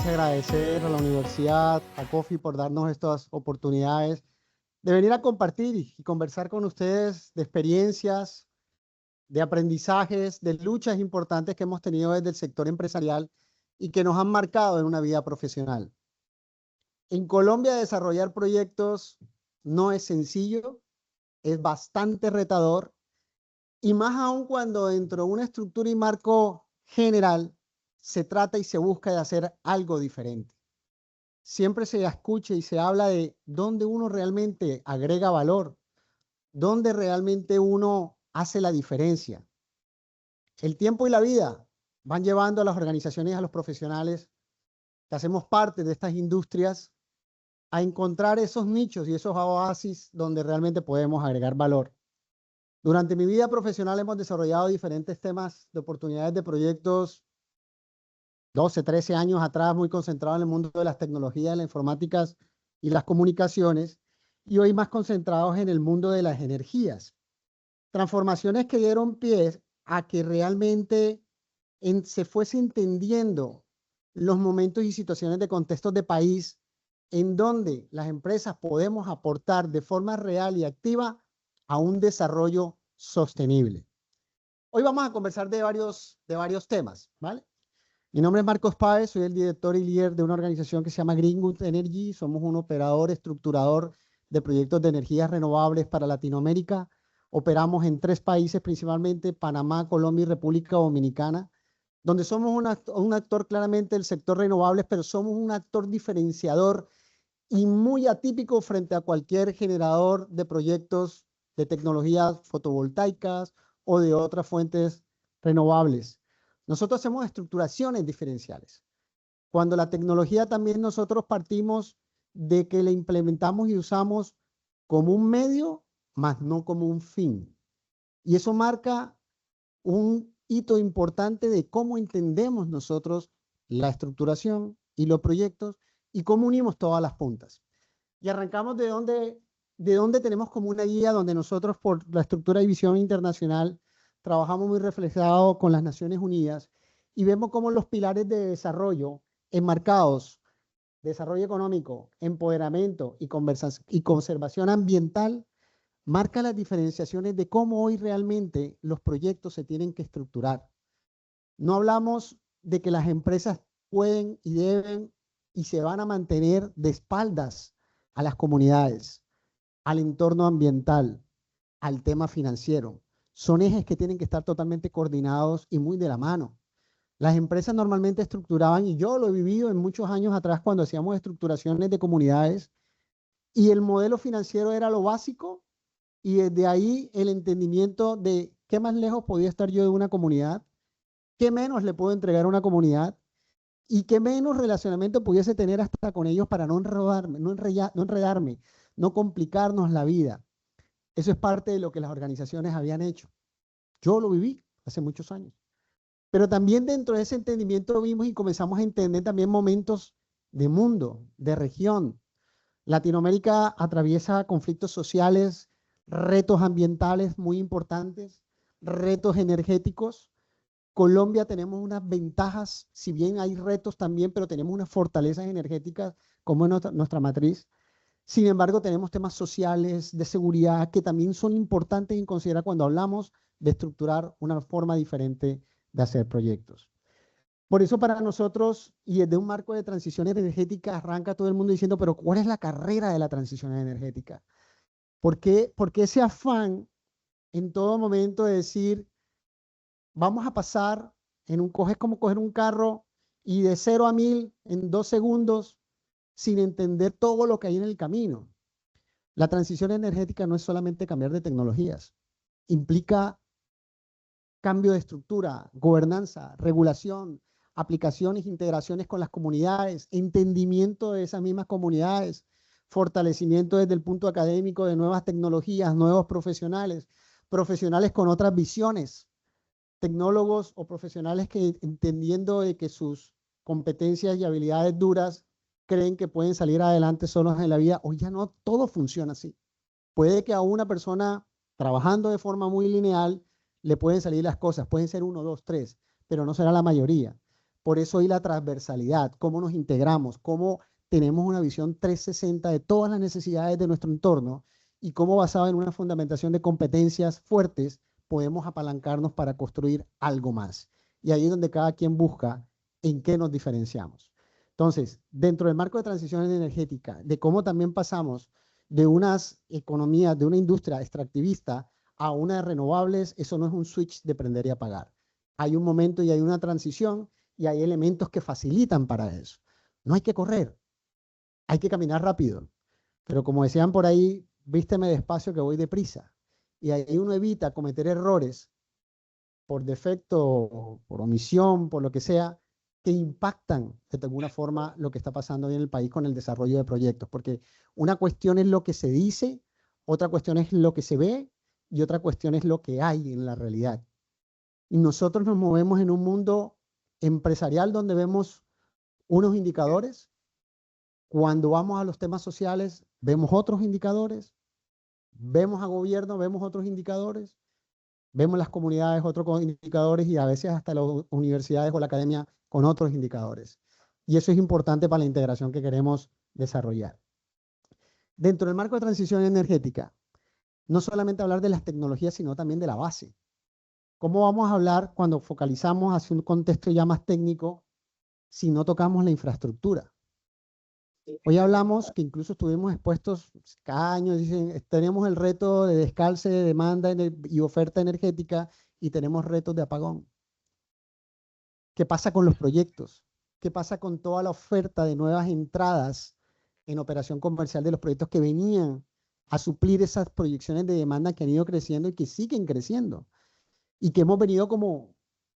que agradecer a la Universidad, a COFI por darnos estas oportunidades de venir a compartir y conversar con ustedes de experiencias, de aprendizajes, de luchas importantes que hemos tenido desde el sector empresarial y que nos han marcado en una vida profesional. En Colombia desarrollar proyectos no es sencillo, es bastante retador y más aún cuando dentro de una estructura y marco general se trata y se busca de hacer algo diferente. Siempre se escucha y se habla de dónde uno realmente agrega valor, dónde realmente uno hace la diferencia. El tiempo y la vida van llevando a las organizaciones y a los profesionales que hacemos parte de estas industrias a encontrar esos nichos y esos oasis donde realmente podemos agregar valor. Durante mi vida profesional hemos desarrollado diferentes temas de oportunidades de proyectos 12, 13 años atrás, muy concentrado en el mundo de las tecnologías, las informáticas y las comunicaciones, y hoy más concentrados en el mundo de las energías. Transformaciones que dieron pie a que realmente se fuese entendiendo los momentos y situaciones de contextos de país en donde las empresas podemos aportar de forma real y activa a un desarrollo sostenible. Hoy vamos a conversar de varios temas, ¿vale? Mi nombre es Marcos Páez, soy el director y líder de una organización que se llama Greenwood Energy. Somos un operador, estructurador de proyectos de energías renovables para Latinoamérica. Operamos en 3 países principalmente, Panamá, Colombia y República Dominicana, donde somos un actor claramente del sector renovables, pero somos un actor diferenciador y muy atípico frente a cualquier generador de proyectos de tecnologías fotovoltaicas o de otras fuentes renovables. Nosotros hacemos estructuraciones diferenciales. Cuando la tecnología también nosotros partimos de que la implementamos y usamos como un medio, más no como un fin. Y eso marca un hito importante de cómo entendemos nosotros la estructuración y los proyectos y cómo unimos todas las puntas. Y arrancamos de donde tenemos como una guía donde nosotros por la estructura de visión internacional trabajamos muy reflejado con las Naciones Unidas y vemos cómo los pilares de desarrollo enmarcados, desarrollo económico, empoderamiento y conservación ambiental, marca las diferenciaciones de cómo hoy realmente los proyectos se tienen que estructurar. No hablamos de que las empresas pueden y deben y se van a mantener de espaldas a las comunidades, al entorno ambiental, al tema financiero. Son ejes que tienen que estar totalmente coordinados y muy de la mano. Las empresas normalmente estructuraban, y yo lo he vivido en muchos años atrás cuando hacíamos estructuraciones de comunidades, y el modelo financiero era lo básico, y desde ahí el entendimiento de qué más lejos podía estar yo de una comunidad, qué menos le puedo entregar a una comunidad, y qué menos relacionamiento pudiese tener hasta con ellos para no enredarme, no complicarnos la vida. Eso es parte de lo que las organizaciones habían hecho. Yo lo viví hace muchos años. Pero también dentro de ese entendimiento vimos y comenzamos a entender también momentos de mundo, de región. Latinoamérica atraviesa conflictos sociales, retos ambientales muy importantes, retos energéticos. Colombia tenemos unas ventajas, si bien hay retos también, pero tenemos unas fortalezas energéticas como es nuestra matriz. Sin embargo, tenemos temas sociales, de seguridad, que también son importantes en considerar cuando hablamos de estructurar una forma diferente de hacer proyectos. Por eso para nosotros, y desde un marco de transición energética, arranca todo el mundo diciendo, pero ¿cuál es la carrera de la transición energética? ¿Por qué ese afán en todo momento de decir, vamos a pasar es como coger un carro y de 0 a 1000 en 2 segundos sin entender todo lo que hay en el camino? La transición energética no es solamente cambiar de tecnologías, implica cambio de estructura, gobernanza, regulación, aplicaciones, integraciones con las comunidades, entendimiento de esas mismas comunidades, fortalecimiento desde el punto académico de nuevas tecnologías, nuevos profesionales, profesionales con otras visiones, tecnólogos o profesionales que entendiendo de que sus competencias y habilidades duras creen que pueden salir adelante solos en la vida. Hoy ya no todo funciona así. Puede que a una persona trabajando de forma muy lineal le pueden salir las cosas, pueden ser 1, 2, 3, pero no será la mayoría. Por eso hoy la transversalidad, cómo nos integramos, cómo tenemos una visión 360 de todas las necesidades de nuestro entorno y cómo basado en una fundamentación de competencias fuertes podemos apalancarnos para construir algo más. Y ahí es donde cada quien busca en qué nos diferenciamos. Entonces, dentro del marco de transición energética, de cómo también pasamos de unas economías, de una industria extractivista a una de renovables, eso no es un switch de prender y apagar. Hay un momento y hay una transición y hay elementos que facilitan para eso. No hay que correr, hay que caminar rápido. Pero como decían por ahí, vísteme despacio que voy deprisa. Y ahí uno evita cometer errores por defecto, por omisión, por lo que sea, que impactan de alguna forma lo que está pasando hoy en el país con el desarrollo de proyectos. Porque una cuestión es lo que se dice, otra cuestión es lo que se ve y otra cuestión es lo que hay en la realidad. Y nosotros nos movemos en un mundo empresarial donde vemos unos indicadores. Cuando vamos a los temas sociales, vemos otros indicadores. Vemos a gobierno, vemos otros indicadores. Vemos las comunidades otros indicadores y a veces hasta las universidades o la academia con otros indicadores. Y eso es importante para la integración que queremos desarrollar. Dentro del marco de transición energética, no solamente hablar de las tecnologías, sino también de la base. ¿Cómo vamos a hablar cuando focalizamos hacia un contexto ya más técnico si no tocamos la infraestructura? Hoy hablamos que incluso estuvimos expuestos cada año, dicen, tenemos el reto de descalce de demanda y oferta energética y tenemos retos de apagón. ¿Qué pasa con los proyectos? ¿Qué pasa con toda la oferta de nuevas entradas en operación comercial de los proyectos que venían a suplir esas proyecciones de demanda que han ido creciendo y que siguen creciendo? Y que hemos venido como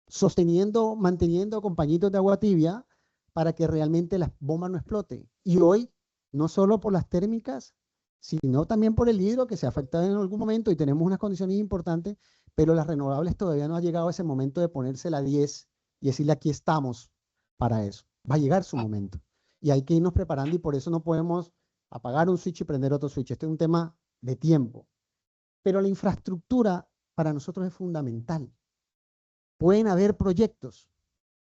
sosteniendo, manteniendo con pañitos de agua tibia para que realmente las bombas no exploten. Y hoy, no solo por las térmicas, sino también por el hidro que se afecta en algún momento y tenemos unas condiciones importantes, pero las renovables todavía no ha llegado a ese momento de ponerse la 10 y decirle aquí estamos para eso. Va a llegar su momento. Y hay que irnos preparando y por eso no podemos apagar un switch y prender otro switch. Este es un tema de tiempo. Pero la infraestructura para nosotros es fundamental. Pueden haber proyectos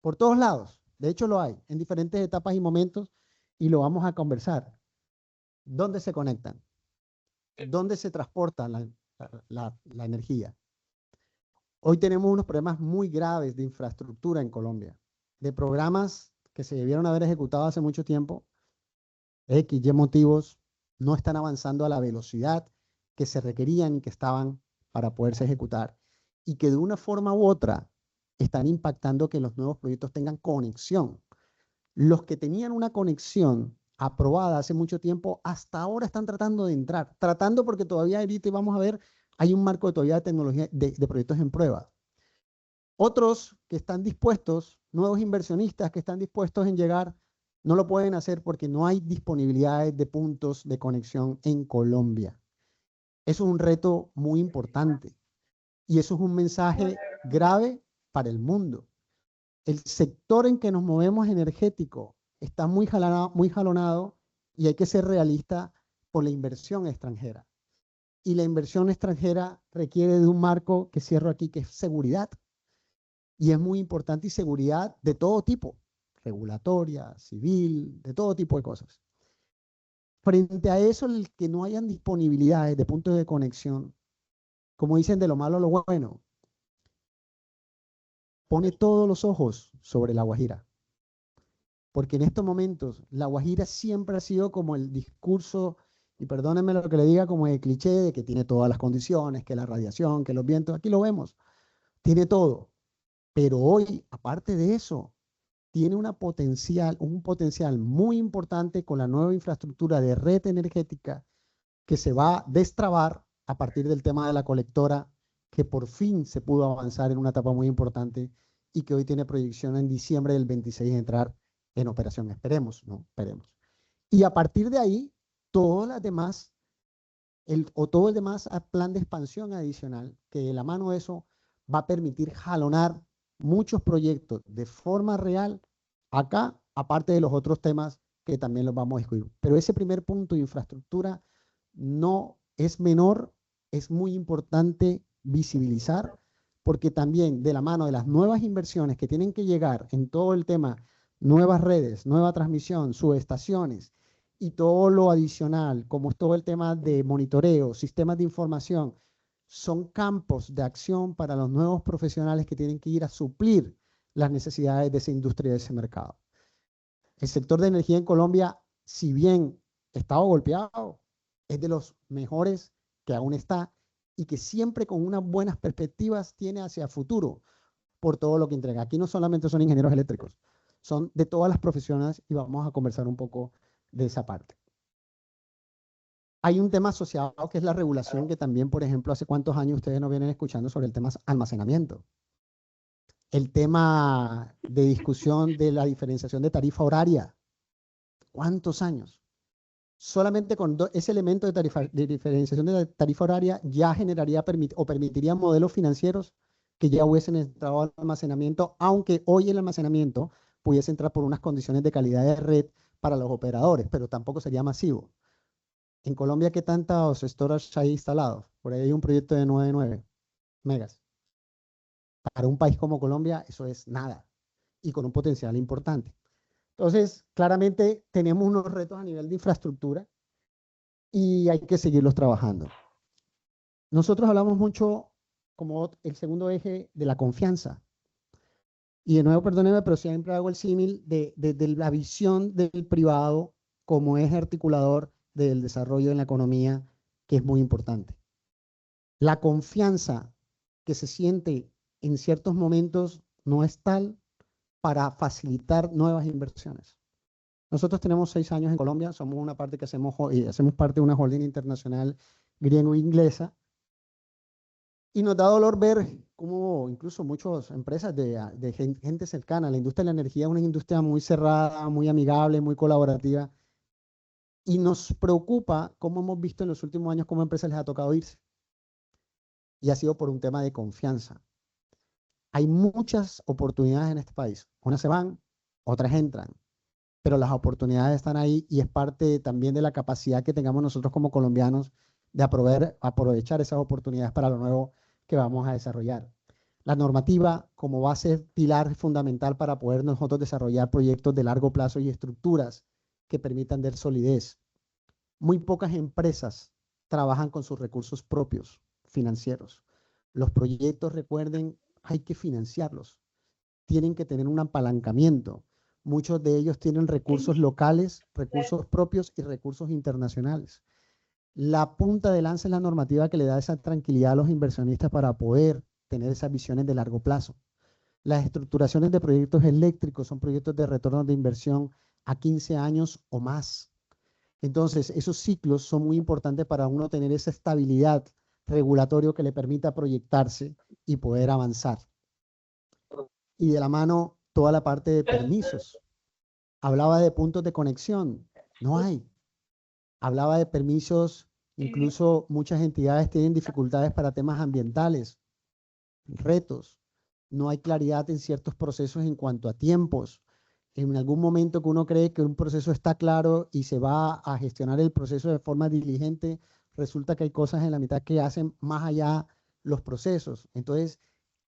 por todos lados. De hecho, lo hay en diferentes etapas y momentos y lo vamos a conversar. ¿Dónde se conectan? ¿Dónde se transporta la energía? Hoy tenemos unos problemas muy graves de infraestructura en Colombia, de programas que se debieron haber ejecutado hace mucho tiempo, X, Y motivos, no están avanzando a la velocidad que se requerían y que estaban para poderse ejecutar. Y que de una forma u otra están impactando que los nuevos proyectos tengan conexión. Los que tenían una conexión aprobada hace mucho tiempo, hasta ahora están tratando de entrar. Tratando porque todavía ahorita vamos a ver, hay un marco todavía de tecnología, de proyectos en prueba. Otros que están dispuestos, nuevos inversionistas que están dispuestos en llegar, no lo pueden hacer porque no hay disponibilidades de puntos de conexión en Colombia. Eso es un reto muy importante y eso es un mensaje grave para el mundo. El sector en que nos movemos energético está muy jalonado y hay que ser realista por la inversión extranjera. Y la inversión extranjera requiere de un marco que cierro aquí, que es seguridad. Y es muy importante y seguridad de todo tipo, regulatoria, civil, de todo tipo de cosas. Frente a eso, el que no hayan disponibilidades de puntos de conexión, como dicen de lo malo a lo bueno, pone todos los ojos sobre La Guajira. Porque en estos momentos La Guajira siempre ha sido como el discurso, y perdónenme lo que le diga, como el cliché de que tiene todas las condiciones, que la radiación, que los vientos, aquí lo vemos, tiene todo. Pero hoy, aparte de eso, tiene un potencial muy importante con la nueva infraestructura de red energética que se va a destrabar a partir del tema de la colectora, que por fin se pudo avanzar en una etapa muy importante y que hoy tiene proyección en diciembre del 26 de entrar en operación. Esperemos, ¿no? Esperemos. Y a partir de ahí, todo el demás plan de expansión adicional, que de la mano de eso va a permitir jalonar muchos proyectos de forma real acá, aparte de los otros temas que también los vamos a discutir. Pero ese primer punto de infraestructura no es menor, es muy importante visibilizar, porque también de la mano de las nuevas inversiones que tienen que llegar en todo el tema, nuevas redes, nueva transmisión, subestaciones y todo lo adicional, como es todo el tema de monitoreo, sistemas de información, son campos de acción para los nuevos profesionales que tienen que ir a suplir las necesidades de esa industria y de ese mercado. El sector de energía en Colombia, si bien estaba golpeado, es de los mejores que aún está y que siempre con unas buenas perspectivas tiene hacia futuro por todo lo que entrega. Aquí no solamente son ingenieros eléctricos, son de todas las profesiones y vamos a conversar un poco de esa parte. Hay un tema asociado que es la regulación, que también, por ejemplo, hace cuántos años ustedes no vienen escuchando sobre el tema almacenamiento. El tema de discusión de la diferenciación de tarifa horaria. ¿Cuántos años? Solamente con ese elemento de diferenciación de la tarifa horaria ya generaría o permitiría modelos financieros que ya hubiesen entrado al almacenamiento, aunque hoy el almacenamiento pudiese entrar por unas condiciones de calidad de red para los operadores, pero tampoco sería masivo. En Colombia, ¿qué tantos storage hay instalados? Por ahí hay un proyecto de 9 megas. Para un país como Colombia, eso es nada, y con un potencial importante. Entonces, claramente tenemos unos retos a nivel de infraestructura y hay que seguirlos trabajando. Nosotros hablamos mucho, como el segundo eje, de la confianza. Y de nuevo, perdóneme, pero siempre hago el símil de la visión del privado como eje articulador del desarrollo en la economía, que es muy importante. La confianza que se siente en ciertos momentos no es tal para facilitar nuevas inversiones. Nosotros tenemos 6 años en Colombia, somos una parte que hacemos parte de una holding internacional griego-inglesa, y nos da dolor ver cómo incluso muchas empresas de gente cercana, la industria de la energía es una industria muy cerrada, muy amigable, muy colaborativa, y nos preocupa cómo hemos visto en los últimos años cómo a empresas les ha tocado irse, y ha sido por un tema de confianza. Hay muchas oportunidades en este país, unas se van, otras entran, pero las oportunidades están ahí y es parte también de la capacidad que tengamos nosotros como colombianos de aprovechar esas oportunidades para lo nuevo que vamos a desarrollar. La normativa como base pilar fundamental para poder nosotros desarrollar proyectos de largo plazo y estructuras que permitan dar solidez. Muy pocas empresas trabajan con sus recursos propios financieros. Los proyectos, recuerden, hay que financiarlos. Tienen que tener un apalancamiento. Muchos de ellos tienen recursos locales, recursos propios y recursos internacionales. La punta de lanza es la normativa que le da esa tranquilidad a los inversionistas para poder tener esas visiones de largo plazo. Las estructuraciones de proyectos eléctricos son proyectos de retorno de inversión a 15 años o más. Entonces, esos ciclos son muy importantes para uno tener esa estabilidad regulatoria que le permita proyectarse y poder avanzar. Y de la mano toda la parte de permisos. Hablaba de puntos de conexión, no hay. Hablaba de permisos, incluso muchas entidades tienen dificultades para temas ambientales, retos. No hay claridad en ciertos procesos en cuanto a tiempos. En algún momento que uno cree que un proceso está claro y se va a gestionar el proceso de forma diligente, resulta que hay cosas en la mitad que hacen más allá los procesos. Entonces,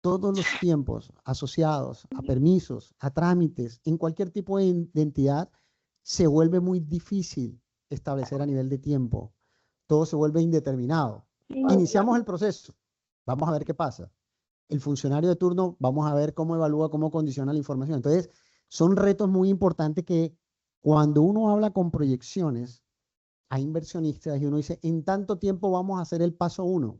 todos los tiempos asociados a permisos, a trámites, en cualquier tipo de entidad, se vuelve muy difícil establecer a nivel de tiempo. Todo se vuelve indeterminado. Iniciamos el proceso, vamos a ver qué pasa. El funcionario de turno, vamos a ver cómo evalúa, cómo condiciona la información. Entonces, son retos muy importantes que cuando uno habla con proyecciones a inversionistas y uno dice, en tanto tiempo vamos a hacer el paso 1.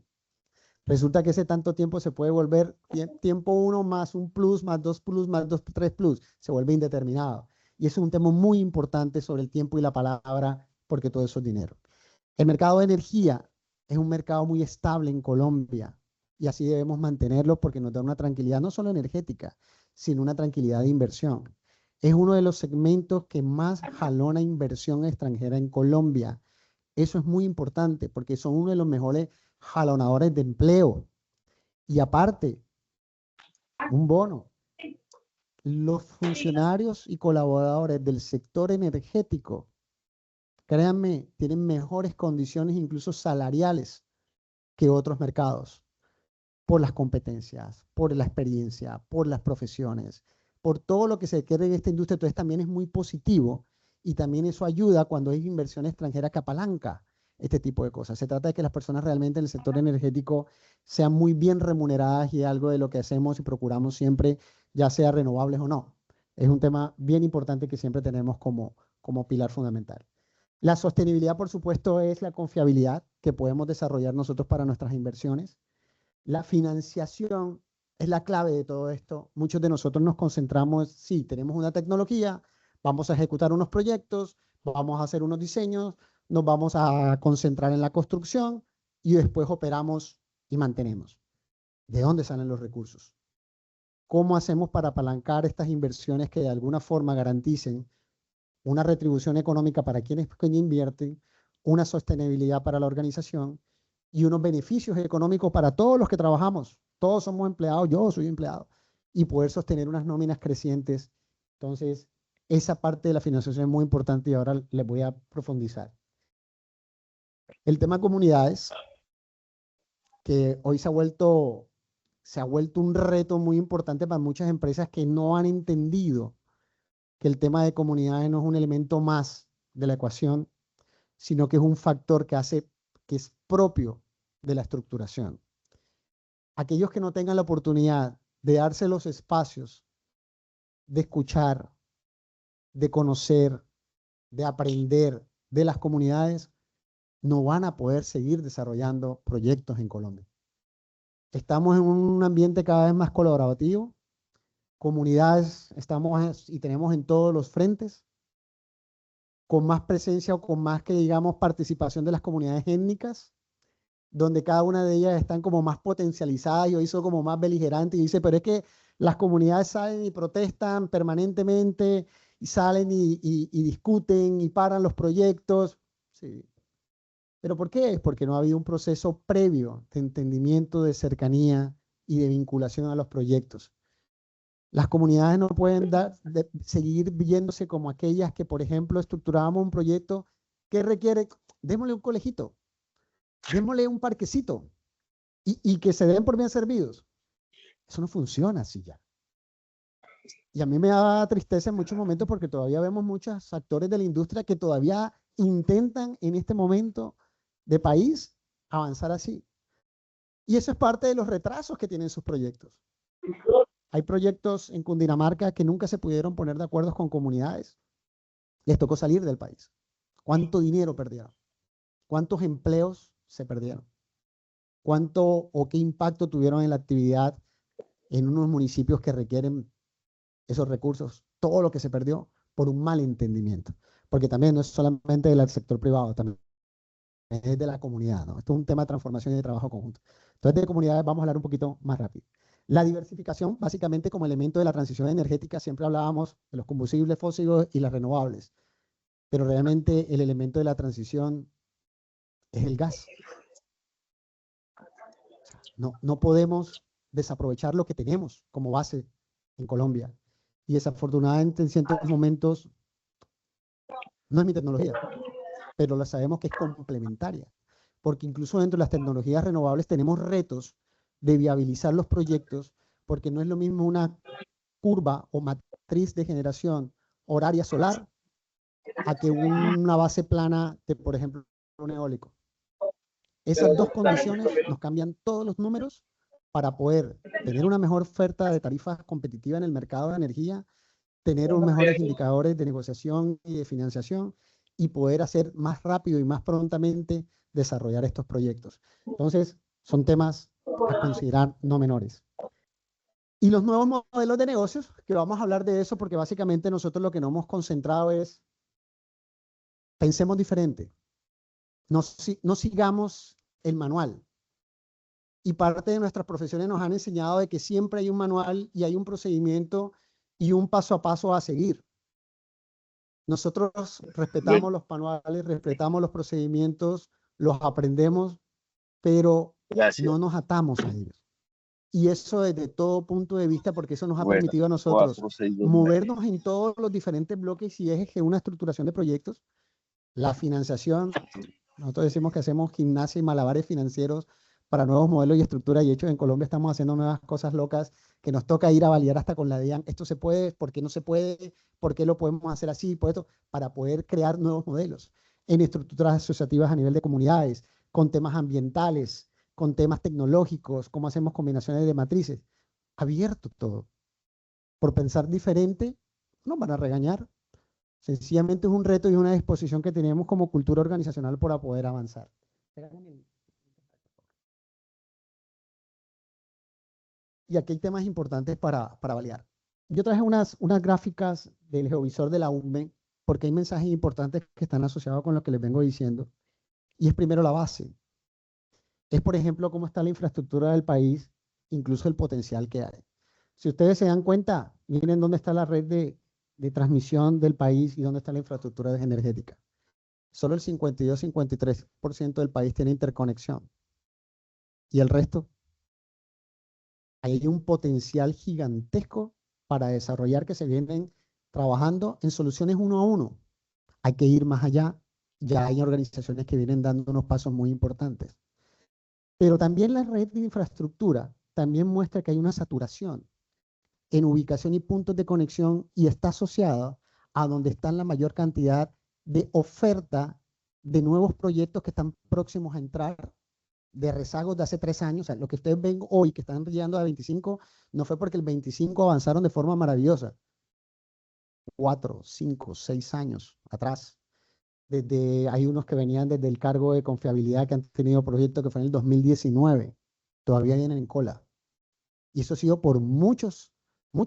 Resulta que ese tanto tiempo se puede volver tiempo 1 más un plus, más 2 plus, más 2, 3 plus. Se vuelve indeterminado. Y eso es un tema muy importante sobre el tiempo y la palabra, porque todo eso es dinero. El mercado de energía es un mercado muy estable en Colombia y así debemos mantenerlo porque nos da una tranquilidad no solo energética, sino una tranquilidad de inversión. Es uno de los segmentos que más jalona inversión extranjera en Colombia. Eso es muy importante porque son uno de los mejores jalonadores de empleo. Y aparte, un bono. Los funcionarios y colaboradores del sector energético, créanme, tienen mejores condiciones incluso salariales que otros mercados. por las competencias, por la experiencia, por las profesiones, por todo lo que se requiere en esta industria. Entonces también es muy positivo y también eso ayuda cuando hay inversión extranjera que apalanca este tipo de cosas. Se trata de que las personas realmente en el sector energético sean muy bien remuneradas y algo de lo que hacemos y procuramos siempre, ya sea renovables o no. Es un tema bien importante que siempre tenemos como pilar fundamental. La sostenibilidad, por supuesto, es la confiabilidad que podemos desarrollar nosotros para nuestras inversiones. La financiación es la clave de todo esto. Muchos de nosotros nos concentramos, sí, tenemos una tecnología, vamos a ejecutar unos proyectos, vamos a hacer unos diseños, nos vamos a concentrar en la construcción y después operamos y mantenemos. ¿De dónde salen los recursos? ¿Cómo hacemos para apalancar estas inversiones que de alguna forma garanticen una retribución económica para quienes invierten, una sostenibilidad para la organización y unos beneficios económicos para todos los que trabajamos? Todos somos empleados, yo soy empleado, y poder sostener unas nóminas crecientes. Entonces, esa parte de la financiación es muy importante y ahora les voy a profundizar. El tema comunidades, que hoy se ha vuelto un reto muy importante para muchas empresas que no han entendido que el tema de comunidades no es un elemento más de la ecuación, sino que es un factor que es propio de la estructuración. Aquellos que no tengan la oportunidad de darse los espacios de escuchar, de conocer, de aprender de las comunidades, no van a poder seguir desarrollando proyectos en Colombia. Estamos en un ambiente cada vez más colaborativo, comunidades estamos y tenemos en todos los frentes, con más presencia o con más que digamos participación de las comunidades étnicas, donde cada una de ellas están como más potencializadas y hoy son como más beligerantes y dice, pero es que las comunidades salen y protestan permanentemente y salen y discuten y paran los proyectos. Sí. ¿Pero por qué? Es porque no ha habido un proceso previo de entendimiento, de cercanía y de vinculación a los proyectos. Las comunidades no pueden seguir viéndose como aquellas que, por ejemplo, estructurábamos un proyecto que requiere, démosle un colegito, démosle un parquecito y que se den por bien servidos. Eso no funciona así ya. Y a mí me da tristeza en muchos momentos porque todavía vemos muchos actores de la industria que todavía intentan en este momento de país avanzar así. Y eso es parte de los retrasos que tienen sus proyectos. Hay proyectos en Cundinamarca que nunca se pudieron poner de acuerdo con comunidades. Les tocó salir del país. ¿Cuánto dinero perdieron? ¿Cuántos empleos se perdieron? ¿Cuánto o qué impacto tuvieron en la actividad en unos municipios que requieren esos recursos? Todo lo que se perdió por un mal entendimiento. Porque también no es solamente del sector privado, también es de la comunidad, ¿no? Esto es un tema de transformación y de trabajo conjunto. Entonces, de comunidades vamos a hablar un poquito más rápido. La diversificación, básicamente como elemento de la transición energética, siempre hablábamos de los combustibles fósiles y las renovables, pero realmente el elemento de la transición es el gas. No podemos desaprovechar lo que tenemos como base en Colombia. Y desafortunadamente en ciertos momentos no es mi tecnología, pero la sabemos que es complementaria, porque incluso dentro de las tecnologías renovables tenemos retos de viabilizar los proyectos, porque no es lo mismo una curva o matriz de generación horaria solar a que una base plana de, por ejemplo, un eólico. Esas dos condiciones nos cambian todos los números para poder tener una mejor oferta de tarifas competitiva en el mercado de energía, tener unos mejores indicadores de negociación y de financiación y poder hacer más rápido y más prontamente desarrollar estos proyectos. Entonces, son temas a considerar no menores. Y los nuevos modelos de negocios, que vamos a hablar de eso porque básicamente nosotros lo que nos hemos concentrado es pensemos diferente, no sigamos el manual. Y parte de nuestras profesiones nos han enseñado de que siempre hay un manual y hay un procedimiento y un paso a paso a seguir. Nosotros respetamos los manuales, respetamos los procedimientos, los aprendemos, pero no nos atamos a ellos. Y eso desde todo punto de vista, porque eso nos ha permitido a nosotros movernos en todos los diferentes bloques y ejes de una estructuración de proyectos. La financiación, nosotros decimos que hacemos gimnasia y malabares financieros para nuevos modelos y estructuras, y de hecho en Colombia estamos haciendo nuevas cosas locas que nos toca ir a validar hasta con la DIAN. Esto se puede, ¿por qué no se puede? ¿Por qué lo podemos hacer así? Por esto, para poder crear nuevos modelos en estructuras asociativas a nivel de comunidades, con temas ambientales, con temas tecnológicos, cómo hacemos combinaciones de matrices. Abierto todo. Por pensar diferente, nos van a regañar. Sencillamente es un reto y una disposición que tenemos como cultura organizacional para poder avanzar. Y aquí hay temas importantes para validar. Yo traje unas gráficas del geovisor de la UNME porque hay mensajes importantes que están asociados con lo que les vengo diciendo. Y es primero la base. Es, por ejemplo, cómo está la infraestructura del país, incluso el potencial que hay. Si ustedes se dan cuenta, miren dónde está la red de transmisión del país y dónde está la infraestructura energética. Solo el 52-53% del país tiene interconexión. ¿Y el resto? Hay un potencial gigantesco para desarrollar que se vienen trabajando en soluciones uno a uno. Hay que ir más allá. Ya hay organizaciones que vienen dando unos pasos muy importantes. Pero también la red de infraestructura también muestra que hay una saturación en ubicación y puntos de conexión y está asociada a donde están la mayor cantidad de oferta de nuevos proyectos que están próximos a entrar de rezagos de hace 3 años. O sea, lo que ustedes ven hoy que están llegando a 25 no fue porque el 25 avanzaron de forma maravillosa. 4, 5, 6 años atrás. Hay unos que venían desde el cargo de confiabilidad que han tenido proyectos que fue en el 2019. Todavía vienen en cola. Y eso ha sido por muchas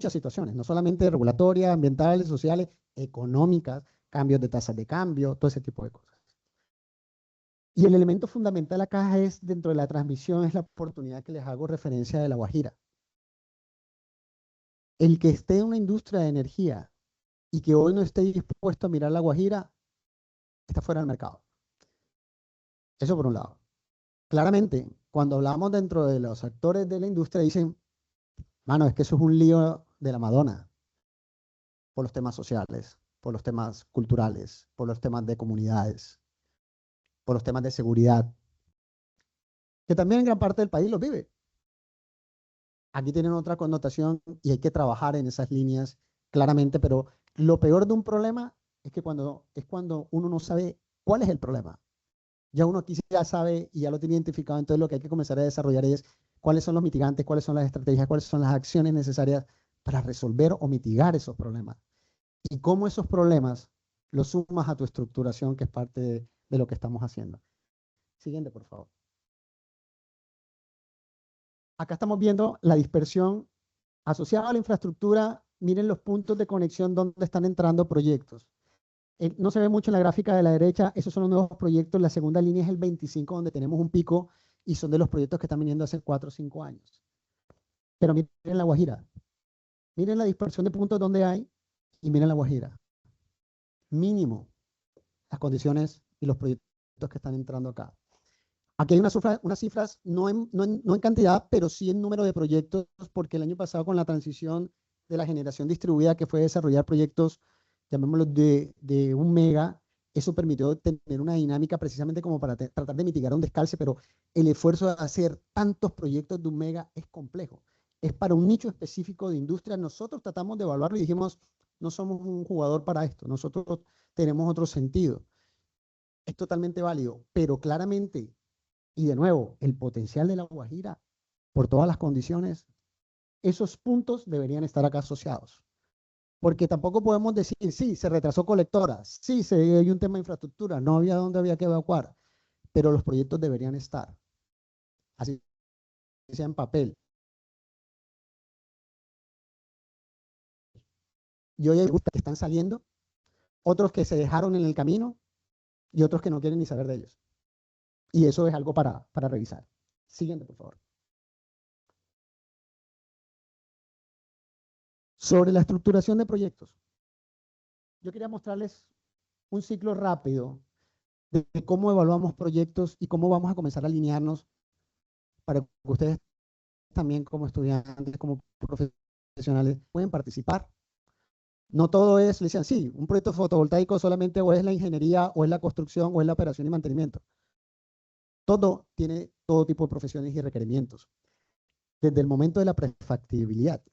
situaciones, no solamente regulatorias, ambientales, sociales, económicas, cambios de tasas de cambio, todo ese tipo de cosas. Y el elemento fundamental acá es, dentro de la transmisión, es la oportunidad que les hago referencia de La Guajira. El que esté en una industria de energía y que hoy no esté dispuesto a mirar La Guajira, está fuera del mercado. Eso por un lado. Claramente, cuando hablamos dentro de los actores de la industria, dicen, mano, es que eso es un lío de la Madonna, por los temas sociales, por los temas culturales, por los temas de comunidades, por los temas de seguridad, que también en gran parte del país los vive. Aquí tienen otra connotación y hay que trabajar en esas líneas claramente, pero lo peor de un problema es que cuando uno no sabe cuál es el problema. Ya uno aquí ya sabe y ya lo tiene identificado, entonces lo que hay que comenzar a desarrollar es cuáles son los mitigantes, cuáles son las estrategias, cuáles son las acciones necesarias para resolver o mitigar esos problemas. Y cómo esos problemas los sumas a tu estructuración, que es parte de lo que estamos haciendo. Siguiente, por favor. Acá estamos viendo la dispersión asociada a la infraestructura. Miren los puntos de conexión donde están entrando proyectos. No se ve mucho en la gráfica de la derecha, esos son los nuevos proyectos. La segunda línea es el 25, donde tenemos un pico, y son de los proyectos que están viniendo hace 4 o 5 años. Pero miren la Guajira. Miren la dispersión de puntos donde hay, y miren la Guajira. Mínimo las condiciones y los proyectos que están entrando acá. Aquí hay unas cifras, no en cantidad, pero sí en número de proyectos, porque el año pasado con la transición de la generación distribuida, que fue desarrollar proyectos, llamémoslos de 1 mega, eso permitió tener una dinámica precisamente como para tratar de mitigar un descalce, pero el esfuerzo de hacer tantos proyectos de 1 mega es complejo. Es para un nicho específico de industria. Nosotros tratamos de evaluarlo y dijimos, no somos un jugador para esto, nosotros tenemos otro sentido. Es totalmente válido, pero claramente, y de nuevo, el potencial de La Guajira, por todas las condiciones, esos puntos deberían estar acá asociados. Porque tampoco podemos decir, sí, se retrasó colectora, sí, hay un tema de infraestructura, no había dónde había que evacuar, pero los proyectos deberían estar, así sea en papel. Y hoy hay que están saliendo, otros que se dejaron en el camino y otros que no quieren ni saber de ellos. Y eso es algo para revisar. Siguiente, por favor. Sobre la estructuración de proyectos. Yo quería mostrarles un ciclo rápido de cómo evaluamos proyectos y cómo vamos a comenzar a alinearnos para que ustedes también como estudiantes, como profesionales, pueden participar. No todo es, le decían, sí, un proyecto fotovoltaico solamente o es la ingeniería, o es la construcción, o es la operación y mantenimiento. Todo tiene todo tipo de profesiones y requerimientos. Desde el momento de la prefactibilidad,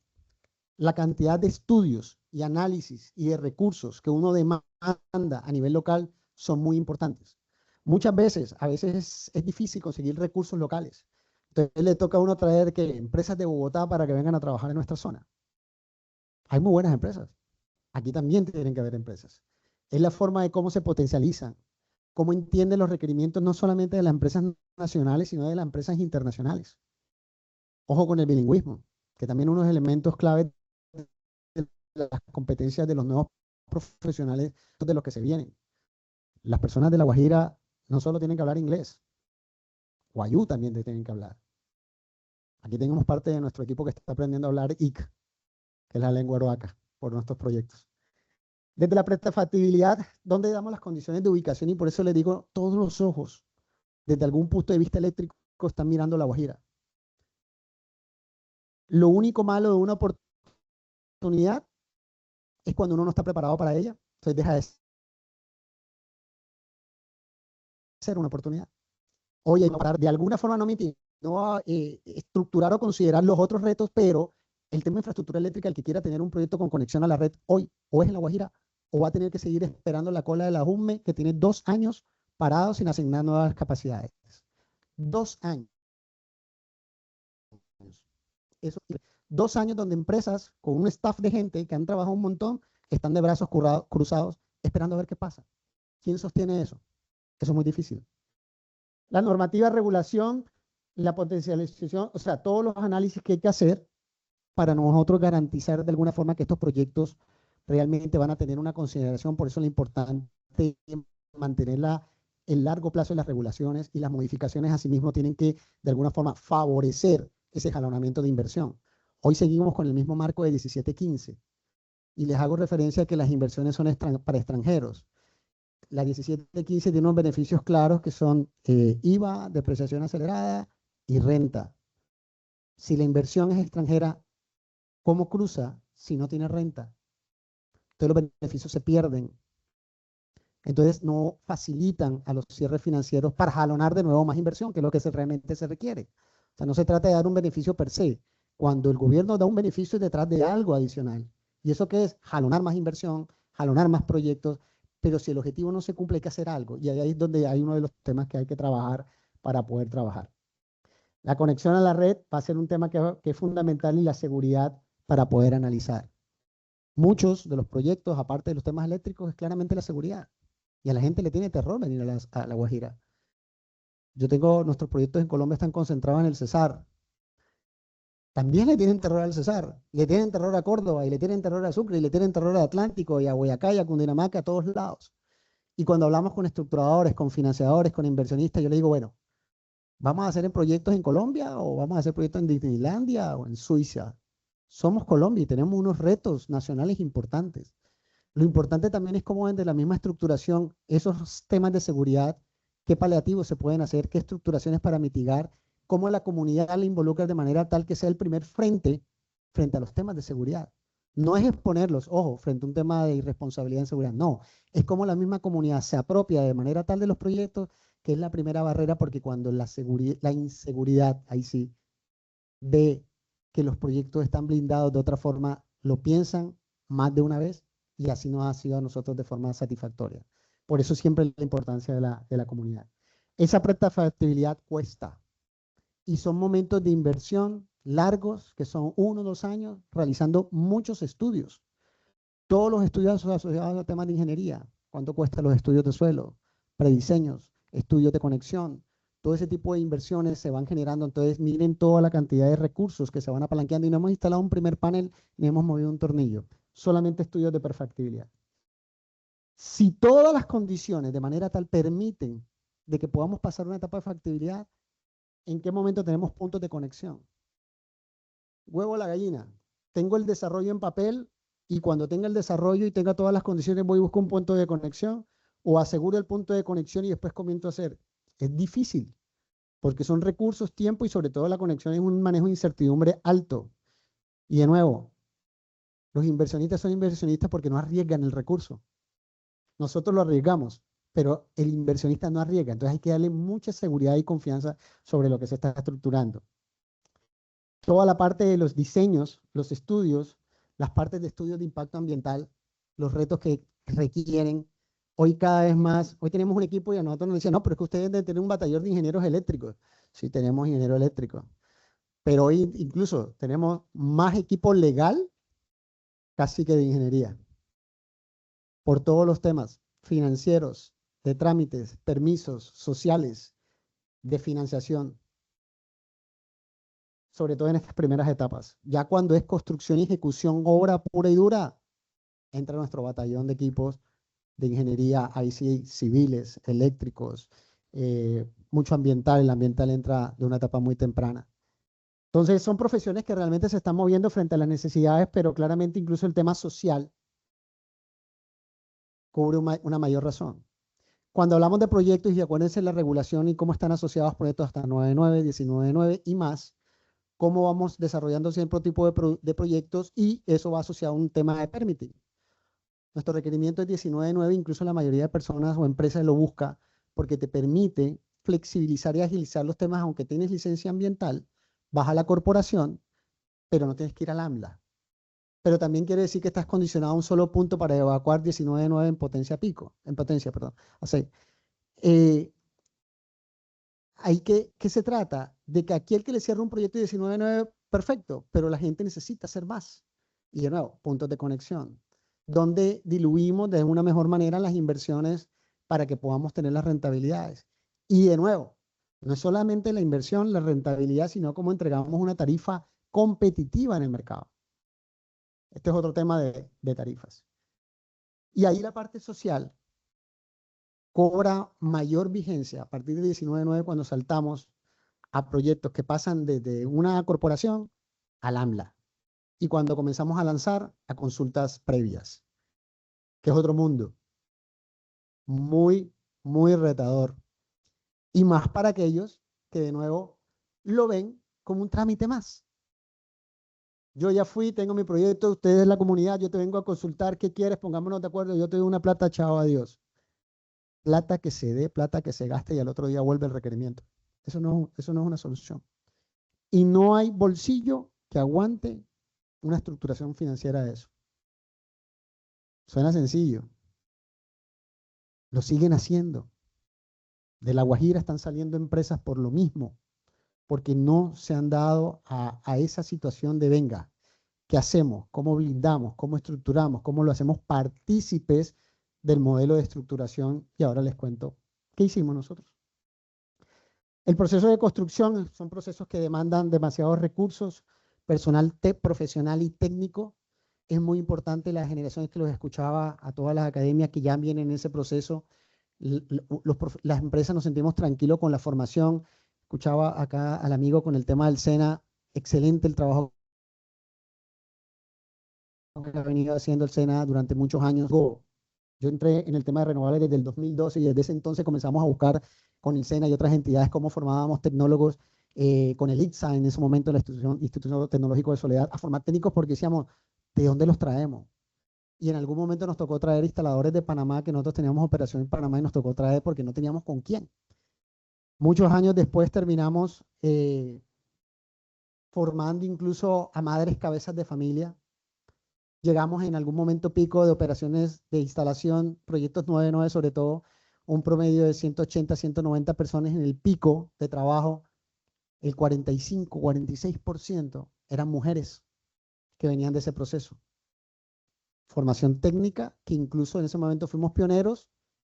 la cantidad de estudios y análisis y de recursos que uno demanda a nivel local son muy importantes. Muchas veces, a veces es difícil conseguir recursos locales. Entonces le toca a uno traer que empresas de Bogotá para que vengan a trabajar en nuestra zona. Hay muy buenas empresas. Aquí también tienen que haber empresas. Es la forma de cómo se potencializan, cómo entienden los requerimientos no solamente de las empresas nacionales, sino de las empresas internacionales. Ojo con el bilingüismo, que también uno de los elementos clave de las competencias de los nuevos profesionales de los que se vienen. Las personas de La Guajira no solo tienen que hablar inglés, guayú también tienen que hablar. Aquí tenemos parte de nuestro equipo que está aprendiendo a hablar IC, que es la lengua aroaca, por nuestros proyectos. Desde la prestafactibilidad, ¿dónde damos las condiciones de ubicación? Y por eso le digo, todos los ojos, desde algún punto de vista eléctrico, están mirando La Guajira. Lo único malo de una oportunidad es cuando uno no está preparado para ella, entonces deja de ser una oportunidad. Oye, de alguna forma no mentir, no estructurar o considerar los otros retos, pero el tema de infraestructura eléctrica, el que quiera tener un proyecto con conexión a la red hoy, o es en La Guajira, o va a tener que seguir esperando la cola de la UME, que tiene 2 años parado sin asignar nuevas capacidades. 2 años. Eso, 2 años donde empresas con un staff de gente que han trabajado un montón están de brazos cruzados esperando a ver qué pasa. ¿Quién sostiene eso? Eso es muy difícil. La normativa de regulación, la potencialización, o sea, todos los análisis que hay que hacer para nosotros garantizar de alguna forma que estos proyectos realmente van a tener una consideración. Por eso es importante mantener el largo plazo de las regulaciones, y las modificaciones asimismo tienen que de alguna forma favorecer ese jalonamiento de inversión. Hoy seguimos con el mismo marco de 1715 y les hago referencia a que las inversiones son para extranjeros. La 1715 tiene unos beneficios claros que son IVA, depreciación acelerada y renta. Si la inversión es extranjera, ¿cómo cruza si no tiene renta? Entonces los beneficios se pierden. Entonces no facilitan a los cierres financieros para jalonar de nuevo más inversión, que es lo que realmente se requiere. O sea, no se trata de dar un beneficio per se. Cuando el gobierno da un beneficio es detrás de algo adicional. ¿Y eso qué es? Jalonar más inversión, jalonar más proyectos, pero si el objetivo no se cumple hay que hacer algo. Y ahí es donde hay uno de los temas que hay que trabajar para poder trabajar. La conexión a la red va a ser un tema que es fundamental, y la seguridad para poder analizar. Muchos de los proyectos, aparte de los temas eléctricos, es claramente la seguridad. Y a la gente le tiene terror venir a La Guajira. Nuestros proyectos en Colombia están concentrados en el Cesar. También le tienen terror al Cesar, le tienen terror a Córdoba, y le tienen terror a Sucre, y le tienen terror a Atlántico, y a Boyacá, y a Cundinamarca, a todos lados. Y cuando hablamos con estructuradores, con financiadores, con inversionistas, yo le digo, bueno, ¿vamos a hacer proyectos en Colombia o vamos a hacer proyectos en Disneylandia o en Suiza? Somos Colombia y tenemos unos retos nacionales importantes. Lo importante también es cómo desde la misma estructuración, esos temas de seguridad, qué paliativos se pueden hacer, qué estructuraciones para mitigar, cómo la comunidad la involucra de manera tal que sea el primer frente a los temas de seguridad. No es exponerlos, ojo, frente a un tema de irresponsabilidad en seguridad, no. Es como la misma comunidad se apropia de manera tal de los proyectos, que es la primera barrera, porque cuando la inseguridad, ahí sí, ve que los proyectos están blindados de otra forma, lo piensan más de una vez, y así nos ha sido a nosotros de forma satisfactoria. Por eso siempre la importancia de la comunidad. Esa prestafactibilidad cuesta, y son momentos de inversión largos, que son 1 o 2 años, realizando muchos estudios. Todos los estudios asociados a temas de ingeniería, cuánto cuestan los estudios de suelo, prediseños, estudios de conexión, todo ese tipo de inversiones se van generando. Entonces miren toda la cantidad de recursos que se van apalanqueando, y no hemos instalado un primer panel ni hemos movido un tornillo, solamente estudios de perfectibilidad. Si todas las condiciones de manera tal permiten de que podamos pasar una etapa de factibilidad, ¿en qué momento tenemos puntos de conexión? Huevo a la gallina. Tengo el desarrollo en papel, y cuando tenga el desarrollo y tenga todas las condiciones voy y busco un punto de conexión, o aseguro el punto de conexión y después comienzo a hacer. Es difícil, porque son recursos, tiempo, y sobre todo la conexión es un manejo de incertidumbre alto. Y de nuevo, los inversionistas son inversionistas porque no arriesgan el recurso. Nosotros lo arriesgamos, pero el inversionista no arriesga. Entonces hay que darle mucha seguridad y confianza sobre lo que se está estructurando. Toda la parte de los diseños, los estudios, las partes de estudios de impacto ambiental, los retos que requieren. Hoy cada vez más, hoy tenemos un equipo y a nosotros nos decían, no, pero es que ustedes deben tener un batallón de ingenieros eléctricos. Sí, tenemos ingenieros eléctricos. Pero hoy incluso tenemos más equipo legal casi que de ingeniería. Por todos los temas financieros, de trámites, permisos, sociales, de financiación, sobre todo en estas primeras etapas. Ya cuando es construcción y ejecución, obra pura y dura, entra nuestro batallón de equipos de ingeniería, ahí sí, civiles, eléctricos, mucho ambiental. El ambiental entra de una etapa muy temprana. Entonces, son profesiones que realmente se están moviendo frente a las necesidades, pero claramente incluso el tema social cubre una mayor razón. Cuando hablamos de proyectos, y acuérdense la regulación y cómo están asociados proyectos hasta 9.9, 19.9 y más, cómo vamos desarrollando siempre tipo de proyectos, y eso va asociado a un tema de permitting. Nuestro requerimiento es 19.9, incluso la mayoría de personas o empresas lo busca porque te permite flexibilizar y agilizar los temas, aunque tienes licencia ambiental, vas a la corporación, pero no tienes que ir al AMLA. Pero también quiere decir que estás condicionado a un solo punto para evacuar 19.9 en potencia pico, en potencia, perdón. O sea, ¿qué se trata? De que aquí el que le cierra un proyecto de 19.9, perfecto, pero la gente necesita hacer más. Y de nuevo, puntos de conexión, donde diluimos de una mejor manera las inversiones para que podamos tener las rentabilidades. Y de nuevo, no es solamente la inversión, la rentabilidad, sino cómo entregamos una tarifa competitiva en el mercado. Este es otro tema de tarifas. Y ahí la parte social cobra mayor vigencia a partir de 19.9 cuando saltamos a proyectos que pasan desde una corporación al AMLA. Y cuando comenzamos a lanzar a consultas previas, que es otro mundo muy, muy retador. Y más para aquellos que de nuevo lo ven como un trámite más. Yo ya fui, tengo mi proyecto, ustedes la comunidad, yo te vengo a consultar, ¿qué quieres? Pongámonos de acuerdo, yo te doy una plata, chao, adiós. Plata que se dé, plata que se gaste y al otro día vuelve el requerimiento. Eso no es una solución. Y no hay bolsillo que aguante una estructuración financiera de eso. Suena sencillo. Lo siguen haciendo. De La Guajira están saliendo empresas por lo mismo, porque no se han dado a esa situación de venga, ¿qué hacemos? ¿Cómo blindamos? ¿Cómo estructuramos? ¿Cómo lo hacemos partícipes del modelo de estructuración? Y ahora les cuento qué hicimos nosotros. El proceso de construcción son procesos que demandan demasiados recursos, personal profesional y técnico. Es muy importante las generaciones que los escuchaba, a todas las academias que ya vienen en ese proceso. Las empresas nos sentimos tranquilos con la formación. Escuchaba acá al amigo con el tema del SENA. Excelente el trabajo que ha venido haciendo el SENA durante muchos años. Yo entré en el tema de renovables desde el 2012 y desde ese entonces comenzamos a buscar con el SENA y otras entidades cómo formábamos tecnólogos, con el ITSA en ese momento, la Instituto Tecnológico de Soledad, a formar técnicos porque decíamos, ¿de dónde los traemos? Y en algún momento nos tocó traer instaladores de Panamá, que nosotros teníamos operación en Panamá y nos tocó traer porque no teníamos con quién. Muchos años después terminamos formando incluso a madres cabezas de familia. Llegamos en algún momento pico de operaciones de instalación, proyectos 9.9 sobre todo, un promedio de 180, 190 personas en el pico de trabajo. El 45, 46% eran mujeres que venían de ese proceso. Formación técnica, que incluso en ese momento fuimos pioneros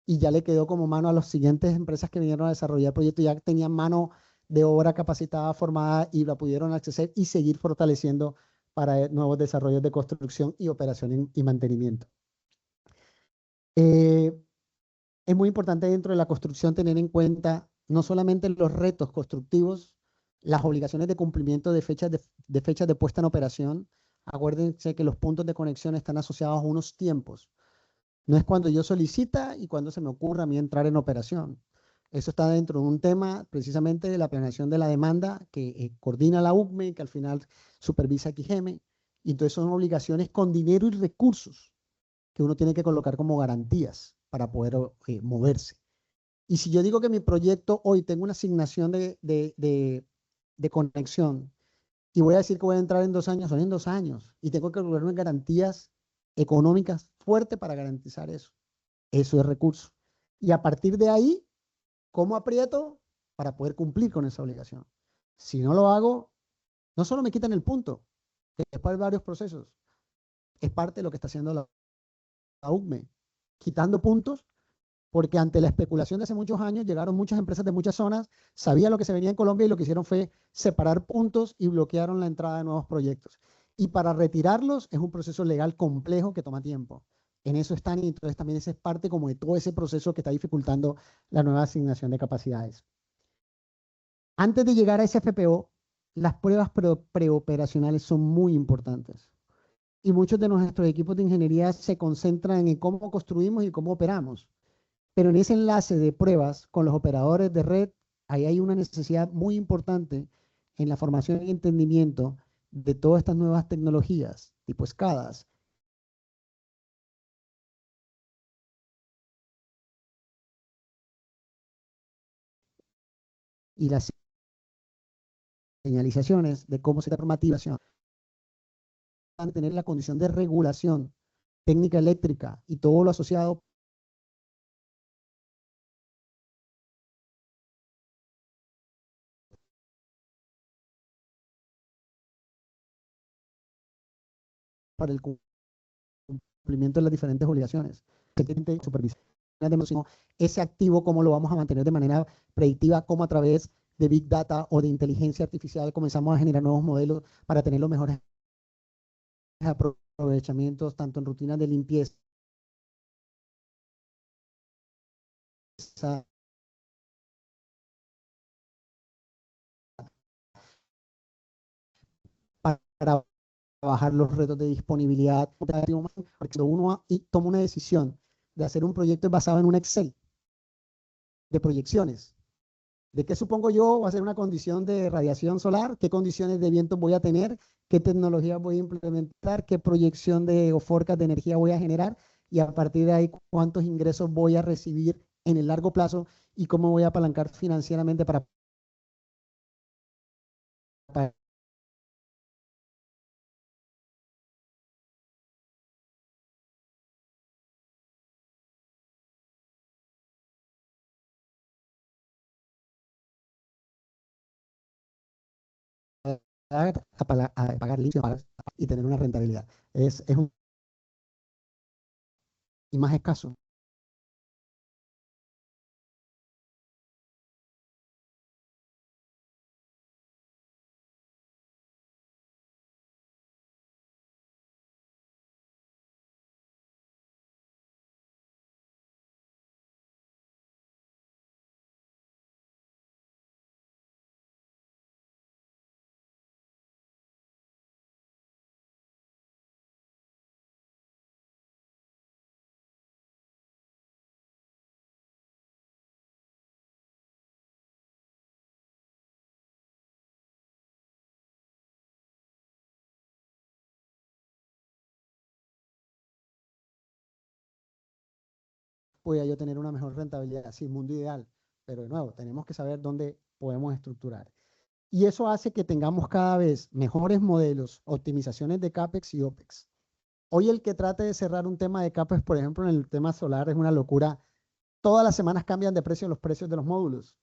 y ya le quedó como mano a las siguientes empresas que vinieron a desarrollar el proyecto, ya tenían mano de obra capacitada, formada y la pudieron acceder y seguir fortaleciendo para nuevos desarrollos de construcción y operación y mantenimiento. Es muy importante dentro de la construcción tener en cuenta no solamente los retos constructivos, las obligaciones de cumplimiento de fechas de puesta en operación. Acuérdense que los puntos de conexión están asociados a unos tiempos. No es cuando yo solicita y cuando se me ocurra a mí entrar en operación. Eso está dentro de un tema precisamente de la planeación de la demanda que coordina la UCME, que al final supervisa XGM. Y entonces son obligaciones con dinero y recursos que uno tiene que colocar como garantías para poder moverse. Y si yo digo que mi proyecto hoy tengo una asignación de conexión y voy a decir que voy a entrar en 2 años, son en 2 años. Y tengo que lograr unas garantías económicas fuertes para garantizar eso. Eso es recurso. Y a partir de ahí, ¿cómo aprieto para poder cumplir con esa obligación? Si no lo hago, no solo me quitan el punto, que es para varios procesos, es parte de lo que está haciendo la UCME, quitando puntos, porque ante la especulación de hace muchos años llegaron muchas empresas de muchas zonas, sabían lo que se venía en Colombia y lo que hicieron fue separar puntos y bloquearon la entrada de nuevos proyectos. Y para retirarlos es un proceso legal complejo que toma tiempo. En eso están y entonces también esa es parte como de todo ese proceso que está dificultando la nueva asignación de capacidades. Antes de llegar a ese FPO, las pruebas preoperacionales son muy importantes. Y muchos de nuestros equipos de ingeniería se concentran en cómo construimos y cómo operamos. Pero en ese enlace de pruebas con los operadores de red, ahí hay una necesidad muy importante en la formación y entendimiento de todas estas nuevas tecnologías, tipo SCADAs. Y las señalizaciones de cómo se da normativación, van a tener la condición de regulación técnica eléctrica y todo lo asociado para el cumplimiento de las diferentes obligaciones. Supervisión, ese activo, cómo lo vamos a mantener de manera predictiva, como a través de Big Data o de inteligencia artificial comenzamos a generar nuevos modelos para tener los mejores aprovechamientos, tanto en rutinas de limpieza, para bajar los retos de disponibilidad. Porque cuando uno toma una decisión de hacer un proyecto basado en un Excel de proyecciones, ¿de qué supongo yo va a ser una condición de radiación solar? ¿Qué condiciones de viento voy a tener? ¿Qué tecnología voy a implementar? ¿Qué proyección o forecast de energía voy a generar? Y a partir de ahí, ¿cuántos ingresos voy a recibir en el largo plazo? ¿Y cómo voy a apalancar financieramente a pagar limpio y tener una rentabilidad? Es un y más escaso. Pueda yo tener una mejor rentabilidad. Sí, mundo ideal, pero de nuevo, tenemos que saber dónde podemos estructurar. Y eso hace que tengamos cada vez mejores modelos, optimizaciones de CAPEX y OPEX. Hoy el que trate de cerrar un tema de CAPEX, por ejemplo, en el tema solar, es una locura. Todas las semanas cambian de precio los precios de los módulos.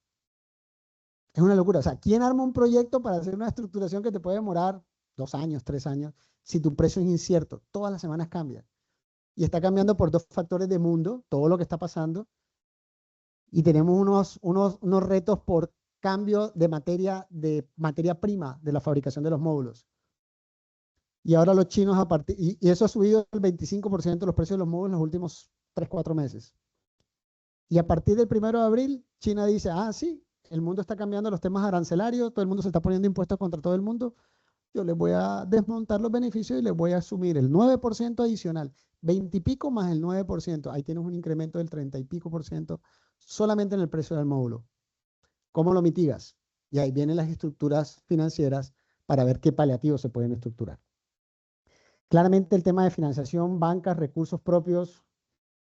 Es una locura. O sea, ¿quién arma un proyecto para hacer una estructuración que te puede demorar 2 años, 3 años, si tu precio es incierto? Todas las semanas cambia. Y está cambiando por dos factores de mundo, todo lo que está pasando. Y tenemos unos retos por cambio de materia prima de la fabricación de los módulos. Y ahora los chinos, y eso ha subido el 25% de los precios de los módulos en los últimos 3, 4 meses. Y a partir del 1 de abril, China dice, sí, el mundo está cambiando los temas arancelarios, todo el mundo se está poniendo impuestos contra todo el mundo, yo les voy a desmontar los beneficios y les voy a asumir el 9% adicional, 20 y pico más el 9%. Ahí tienes un incremento del 30 y pico por ciento solamente en el precio del módulo. ¿Cómo lo mitigas? Y ahí vienen las estructuras financieras para ver qué paliativos se pueden estructurar. Claramente el tema de financiación, bancas, recursos propios,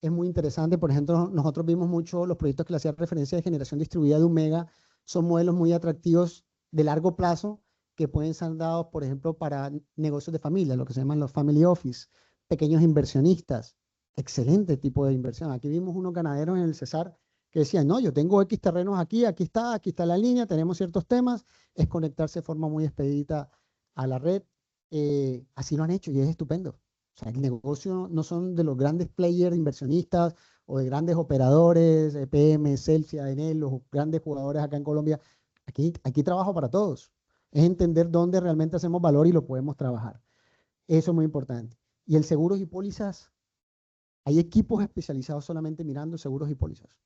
es muy interesante. Por ejemplo, nosotros vimos mucho los proyectos que le hacían referencia de generación distribuida de 1 mega. Son modelos muy atractivos de largo plazo que pueden ser dados, por ejemplo, para negocios de familia, lo que se llaman los family office, pequeños inversionistas. Excelente tipo de inversión. Aquí vimos unos ganaderos en el Cesar que decían, no, yo tengo X terrenos aquí, aquí está la línea, tenemos ciertos temas, es conectarse de forma muy expedita a la red. Así lo han hecho y es estupendo. O sea, el negocio no son de los grandes players inversionistas o de grandes operadores, EPM, Celsia, Enel, los grandes jugadores acá en Colombia. Aquí trabajo para todos. Es entender dónde realmente hacemos valor y lo podemos trabajar. Eso es muy importante. Y el seguros y pólizas, hay equipos especializados solamente mirando seguros y pólizas.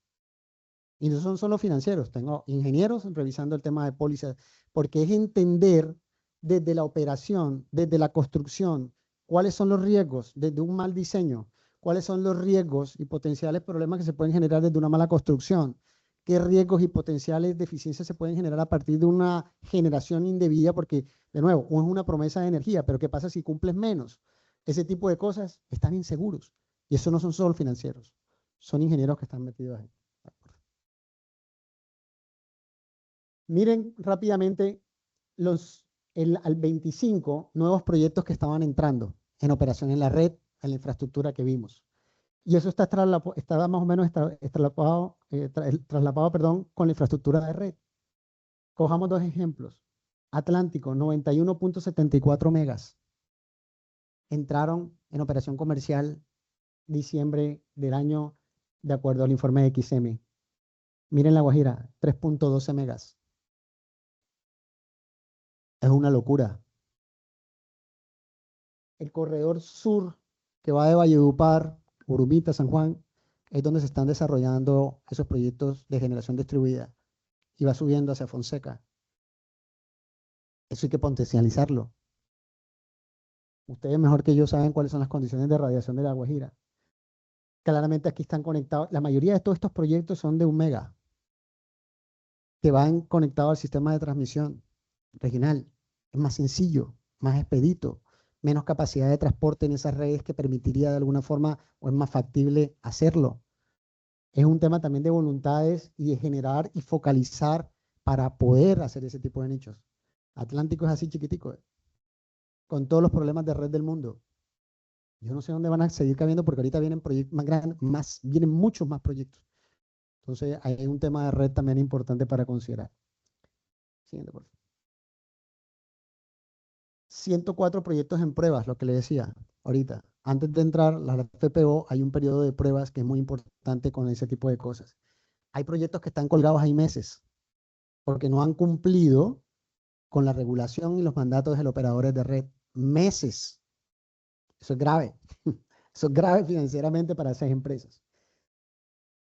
Y no son solo financieros, tengo ingenieros revisando el tema de pólizas, porque es entender desde la operación, desde la construcción, cuáles son los riesgos desde un mal diseño, cuáles son los riesgos y potenciales problemas que se pueden generar desde una mala construcción, qué riesgos y potenciales deficiencias se pueden generar a partir de una generación indebida, porque, de nuevo, es una promesa de energía, pero ¿qué pasa si cumples menos? Ese tipo de cosas están inseguros. Y eso no son solo financieros, son ingenieros que están metidos ahí. Miren rápidamente al 25 nuevos proyectos que estaban entrando en operación en la red, en la infraestructura que vimos. Y eso está más o menos traslapado, perdón, con la infraestructura de red. Cojamos dos ejemplos. Atlántico, 91.74 megas. Entraron en operación comercial diciembre del año, de acuerdo al informe de XM. Miren La Guajira, 3.12 megas. Es una locura. El corredor sur que va de Valledupar, Urumita, San Juan, es donde se están desarrollando esos proyectos de generación distribuida y va subiendo hacia Fonseca. Eso hay que potencializarlo. Ustedes mejor que yo saben cuáles son las condiciones de radiación de La Guajira. Claramente aquí están conectados. La mayoría de todos estos proyectos son de 1 mega, que van conectados al sistema de transmisión regional. Es más sencillo, más expedito, menos capacidad de transporte en esas redes que permitiría de alguna forma o es más factible hacerlo. Es un tema también de voluntades y de generar y focalizar para poder hacer ese tipo de nichos. Atlántico es así chiquitico, con todos los problemas de red del mundo. Yo no sé dónde van a seguir cabiendo porque ahorita vienen proyectos más grandes, vienen muchos más proyectos. Entonces hay un tema de red también importante para considerar. Siguiente, por favor. 104 proyectos en pruebas, lo que le decía ahorita. Antes de entrar a la FPO hay un periodo de pruebas que es muy importante con ese tipo de cosas. Hay proyectos que están colgados ahí meses porque no han cumplido con la regulación y los mandatos de los operadores de red. Meses. Eso es grave. Eso es grave financieramente para esas empresas.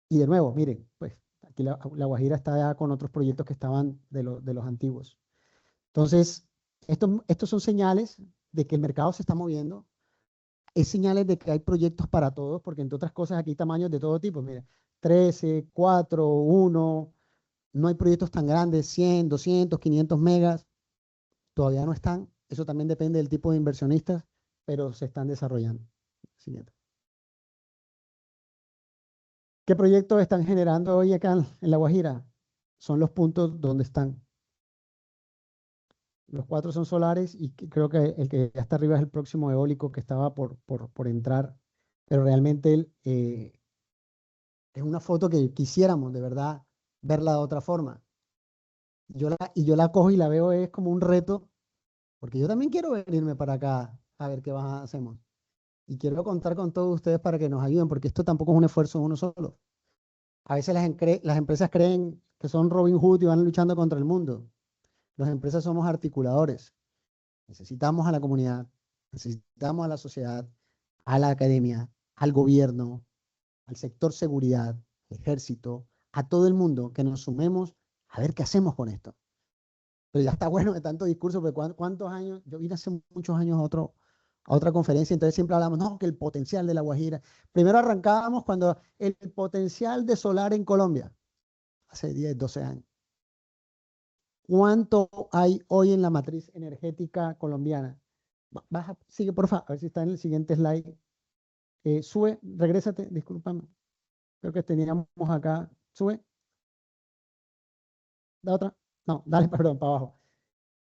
Y de nuevo, miren, pues aquí la Guajira está ya con otros proyectos que estaban de los antiguos. Entonces, estos son señales de que el mercado se está moviendo. Es señales de que hay proyectos para todos, porque entre otras cosas aquí hay tamaños de todo tipo. Mira, 13, 4, 1, no hay proyectos tan grandes, 100, 200, 500 megas, todavía no están. Eso también depende del tipo de inversionistas, pero se están desarrollando. Siguiente. ¿Qué proyectos están generando hoy acá en La Guajira? Son los puntos donde están. Los 4 son solares y creo que el que ya está arriba es el próximo eólico que estaba por entrar, pero realmente es una foto que quisiéramos de verdad verla de otra forma. Yo la cojo y la veo es como un reto, porque yo también quiero venirme para acá a ver qué hacemos. Y quiero contar con todos ustedes para que nos ayuden, porque esto tampoco es un esfuerzo de uno solo. A veces las empresas creen que son Robin Hood y van luchando contra el mundo. Las empresas somos articuladores. Necesitamos a la comunidad, necesitamos a la sociedad, a la academia, al gobierno, al sector seguridad, al ejército, a todo el mundo que nos sumemos a ver qué hacemos con esto. Pero ya está bueno de tanto discurso, porque ¿cuántos años? Yo vine hace muchos años a otra conferencia, entonces siempre hablamos, no, que el potencial de La Guajira. Primero arrancábamos cuando el potencial de solar en Colombia, hace 10, 12 años. ¿Cuánto hay hoy en la matriz energética colombiana? Baja, sigue por favor, a ver si está en el siguiente slide. Sube, regrésate, discúlpame. Creo que teníamos acá. Sube, da otra. No, dale, perdón, para abajo.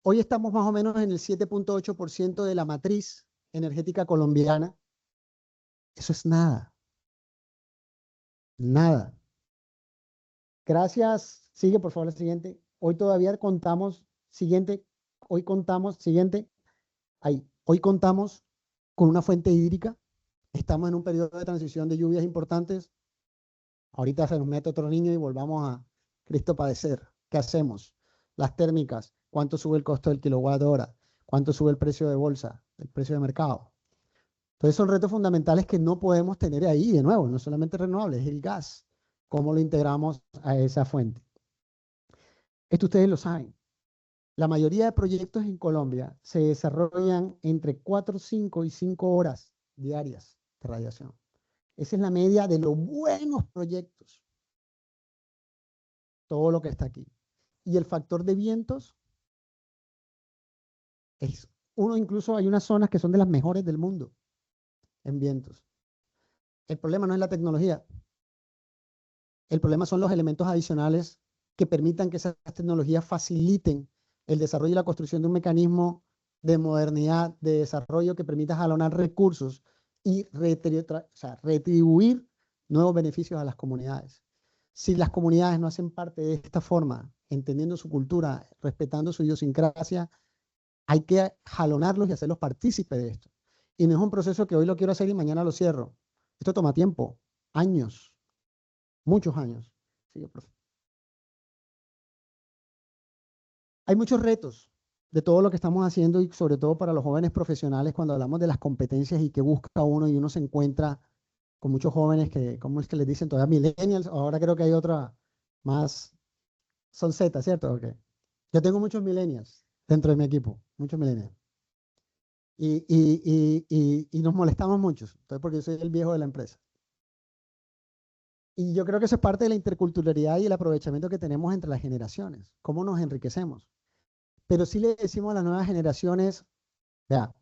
Hoy estamos más o menos en el 7.8% de la matriz energética colombiana. Eso es nada, nada. Gracias. Sigue, por favor, la siguiente. Hoy todavía contamos, siguiente, hoy contamos, siguiente, ahí. Hoy contamos con una fuente hídrica. Estamos en un periodo de transición de lluvias importantes. Ahorita se nos mete otro niño y volvamos a Cristo padecer. ¿Qué hacemos? Las térmicas, ¿cuánto sube el costo del kilowatt hora? ¿Cuánto sube el precio de bolsa, el precio de mercado? Entonces son retos fundamentales que no podemos tener ahí de nuevo, no solamente renovables, es el gas. ¿Cómo lo integramos a esa fuente? Esto ustedes lo saben. La mayoría de proyectos en Colombia se desarrollan entre 4, 5 y 5 horas diarias de radiación. Esa es la media de los buenos proyectos. Todo lo que está aquí. Y el factor de vientos es uno, incluso hay unas zonas que son de las mejores del mundo en vientos. El problema no es la tecnología. El problema son los elementos adicionales que permitan que esas tecnologías faciliten el desarrollo y la construcción de un mecanismo de modernidad, de desarrollo que permita jalonar recursos y retribuir nuevos beneficios a las comunidades. Si las comunidades no hacen parte de esta forma, entendiendo su cultura, respetando su idiosincrasia, hay que jalonarlos y hacerlos partícipes de esto. Y no es un proceso que hoy lo quiero hacer y mañana lo cierro. Esto toma tiempo, años, muchos años. Sigue, profe. Hay muchos retos de todo lo que estamos haciendo y sobre todo para los jóvenes profesionales cuando hablamos de las competencias y que busca uno y uno se encuentra con muchos jóvenes que, ¿cómo es que les dicen todavía? Millennials, ahora creo que hay otra más, son Z, ¿cierto? Okay. Yo tengo muchos millennials dentro de mi equipo, muchos millennials. Y nos molestamos muchos, entonces porque yo soy el viejo de la empresa. Y yo creo que eso es parte de la interculturalidad y el aprovechamiento que tenemos entre las generaciones, cómo nos enriquecemos. Pero sí le decimos a las nuevas generaciones, vea,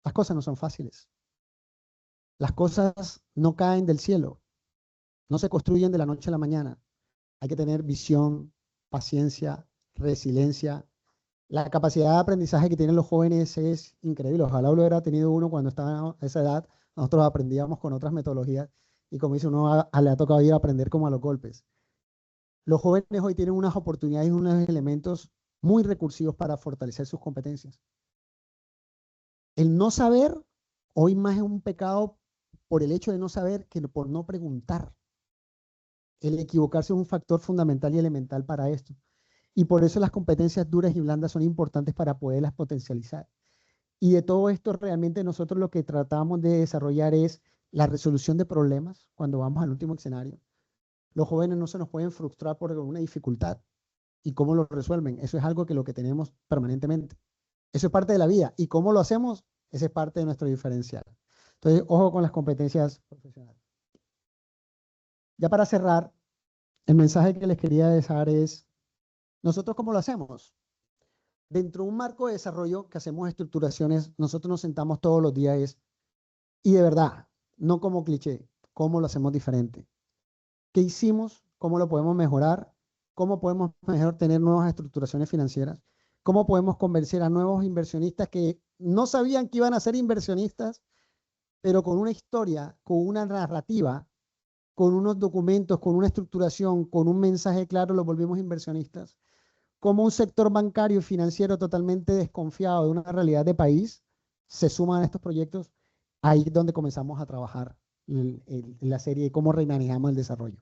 las cosas no son fáciles. Las cosas no caen del cielo, no se construyen de la noche a la mañana. Hay que tener visión, paciencia, resiliencia. La capacidad de aprendizaje que tienen los jóvenes es increíble. Ojalá lo hubiera tenido uno cuando estaba a esa edad. Nosotros aprendíamos con otras metodologías y como dice uno, le ha tocado ir a aprender como a los golpes. Los jóvenes hoy tienen unas oportunidades y unos elementos muy recursivos para fortalecer sus competencias. El no saber hoy más es un pecado por el hecho de no saber que por no preguntar. El equivocarse es un factor fundamental y elemental para esto. Y por eso las competencias duras y blandas son importantes para poderlas potencializar. Y de todo esto realmente nosotros lo que tratamos de desarrollar es la resolución de problemas cuando vamos al último escenario. Los jóvenes no se nos pueden frustrar por una dificultad. ¿Y cómo lo resuelven? Eso es algo que lo que tenemos permanentemente. Eso es parte de la vida. ¿Y cómo lo hacemos? Esa es parte de nuestro diferencial. Entonces, ojo con las competencias profesionales. Ya para cerrar, el mensaje que les quería dejar es, ¿nosotros cómo lo hacemos? Dentro de un marco de desarrollo que hacemos estructuraciones, nosotros nos sentamos todos los días y de verdad, no como cliché, ¿cómo lo hacemos diferente? ¿Qué hicimos? ¿Cómo lo podemos mejorar? ¿Cómo podemos mejor tener nuevas estructuraciones financieras? ¿Cómo podemos convencer a nuevos inversionistas que no sabían que iban a ser inversionistas, pero con una historia, con una narrativa, con unos documentos, con una estructuración, con un mensaje claro, los volvimos inversionistas? Como un sector bancario y financiero totalmente desconfiado de una realidad de país se suman a estos proyectos, ahí es donde comenzamos a trabajar en la serie de cómo remanejamos el desarrollo.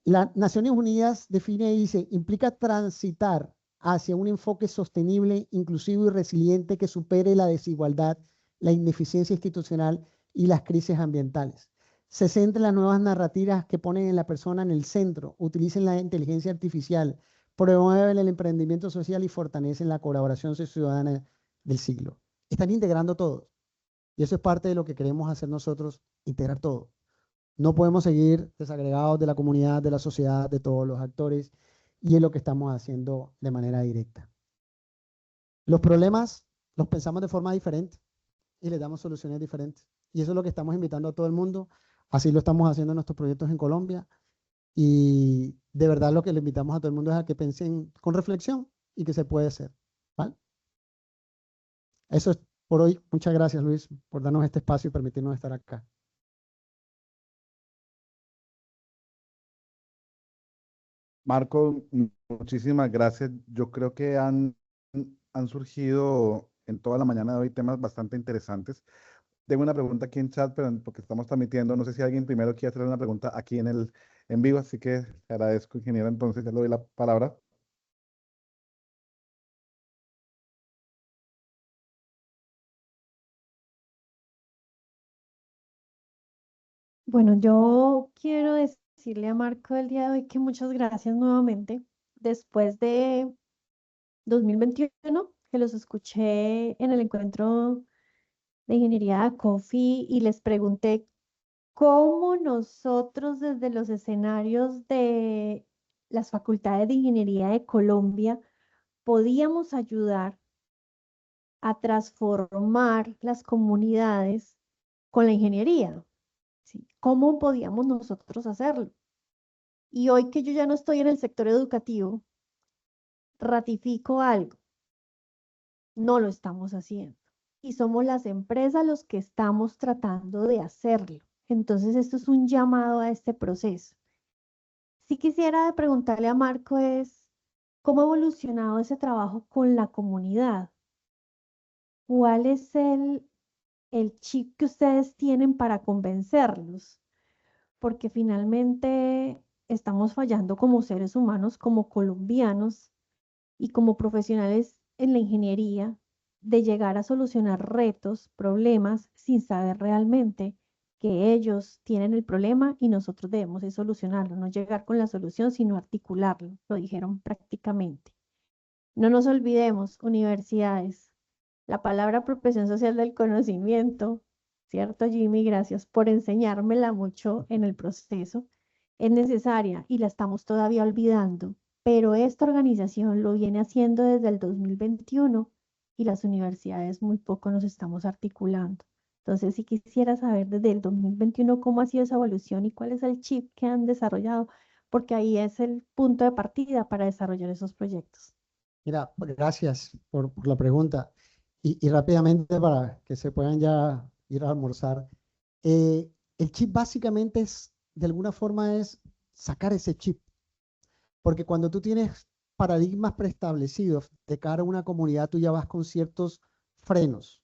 Las Naciones Unidas define y dice, implica transitar hacia un enfoque sostenible, inclusivo y resiliente que supere la desigualdad, la ineficiencia institucional y las crisis ambientales. Se centra en las nuevas narrativas que ponen a la persona en el centro, utilicen la inteligencia artificial, promueven el emprendimiento social y fortalecen la colaboración ciudadana del siglo. Están integrando todo. Y eso es parte de lo que queremos hacer nosotros, integrar todo. No podemos seguir desagregados de la comunidad, de la sociedad, de todos los actores, y es lo que estamos haciendo de manera directa. Los problemas los pensamos de forma diferente y les damos soluciones diferentes. Y eso es lo que estamos invitando a todo el mundo. Así lo estamos haciendo en nuestros proyectos en Colombia. Y de verdad lo que le invitamos a todo el mundo es a que piensen con reflexión y que se puede hacer. ¿Vale? Eso es por hoy. Muchas gracias, Luis, por darnos este espacio y permitirnos estar acá. Marco, muchísimas gracias. Yo creo que han surgido en toda la mañana de hoy temas bastante interesantes. Tengo una pregunta aquí en chat, pero porque estamos transmitiendo, no sé si alguien primero quiere hacer una pregunta aquí en vivo, así que te agradezco, ingeniero. Entonces ya le doy la palabra. Bueno, yo quiero decirle a Marco el día de hoy que muchas gracias nuevamente. Después de 2021, que los escuché en el encuentro de ingeniería de COFI y les pregunté cómo nosotros desde los escenarios de las facultades de ingeniería de Colombia podíamos ayudar a transformar las comunidades con la ingeniería, ¿sí? ¿Cómo podíamos nosotros hacerlo? Y hoy que yo ya no estoy en el sector educativo, ratifico algo, no lo estamos haciendo. Y somos las empresas los que estamos tratando de hacerlo. Entonces, esto es un llamado a este proceso. Si quisiera preguntarle a Marco es, ¿cómo ha evolucionado ese trabajo con la comunidad? ¿Cuál es el chip que ustedes tienen para convencerlos? Porque finalmente estamos fallando como seres humanos, como colombianos y como profesionales en la ingeniería de llegar a solucionar retos, problemas, sin saber realmente que ellos tienen el problema y nosotros debemos de solucionarlo, no llegar con la solución, sino articularlo, lo dijeron prácticamente. No nos olvidemos, universidades, la palabra apropiación social del conocimiento, ¿cierto, Jimmy? Gracias por enseñármela mucho en el proceso. Es necesaria y la estamos todavía olvidando, pero esta organización lo viene haciendo desde el 2021 y las universidades muy poco nos estamos articulando. Entonces, si quisiera saber desde el 2021 cómo ha sido esa evolución y cuál es el chip que han desarrollado, porque ahí es el punto de partida para desarrollar esos proyectos. Mira, gracias por la pregunta. Y rápidamente para que se puedan ya ir a almorzar. eh, el chip básicamente es, de alguna forma, es sacar ese chip. Porque cuando tú tienes paradigmas preestablecidos de cara a una comunidad, tú ya vas con ciertos frenos.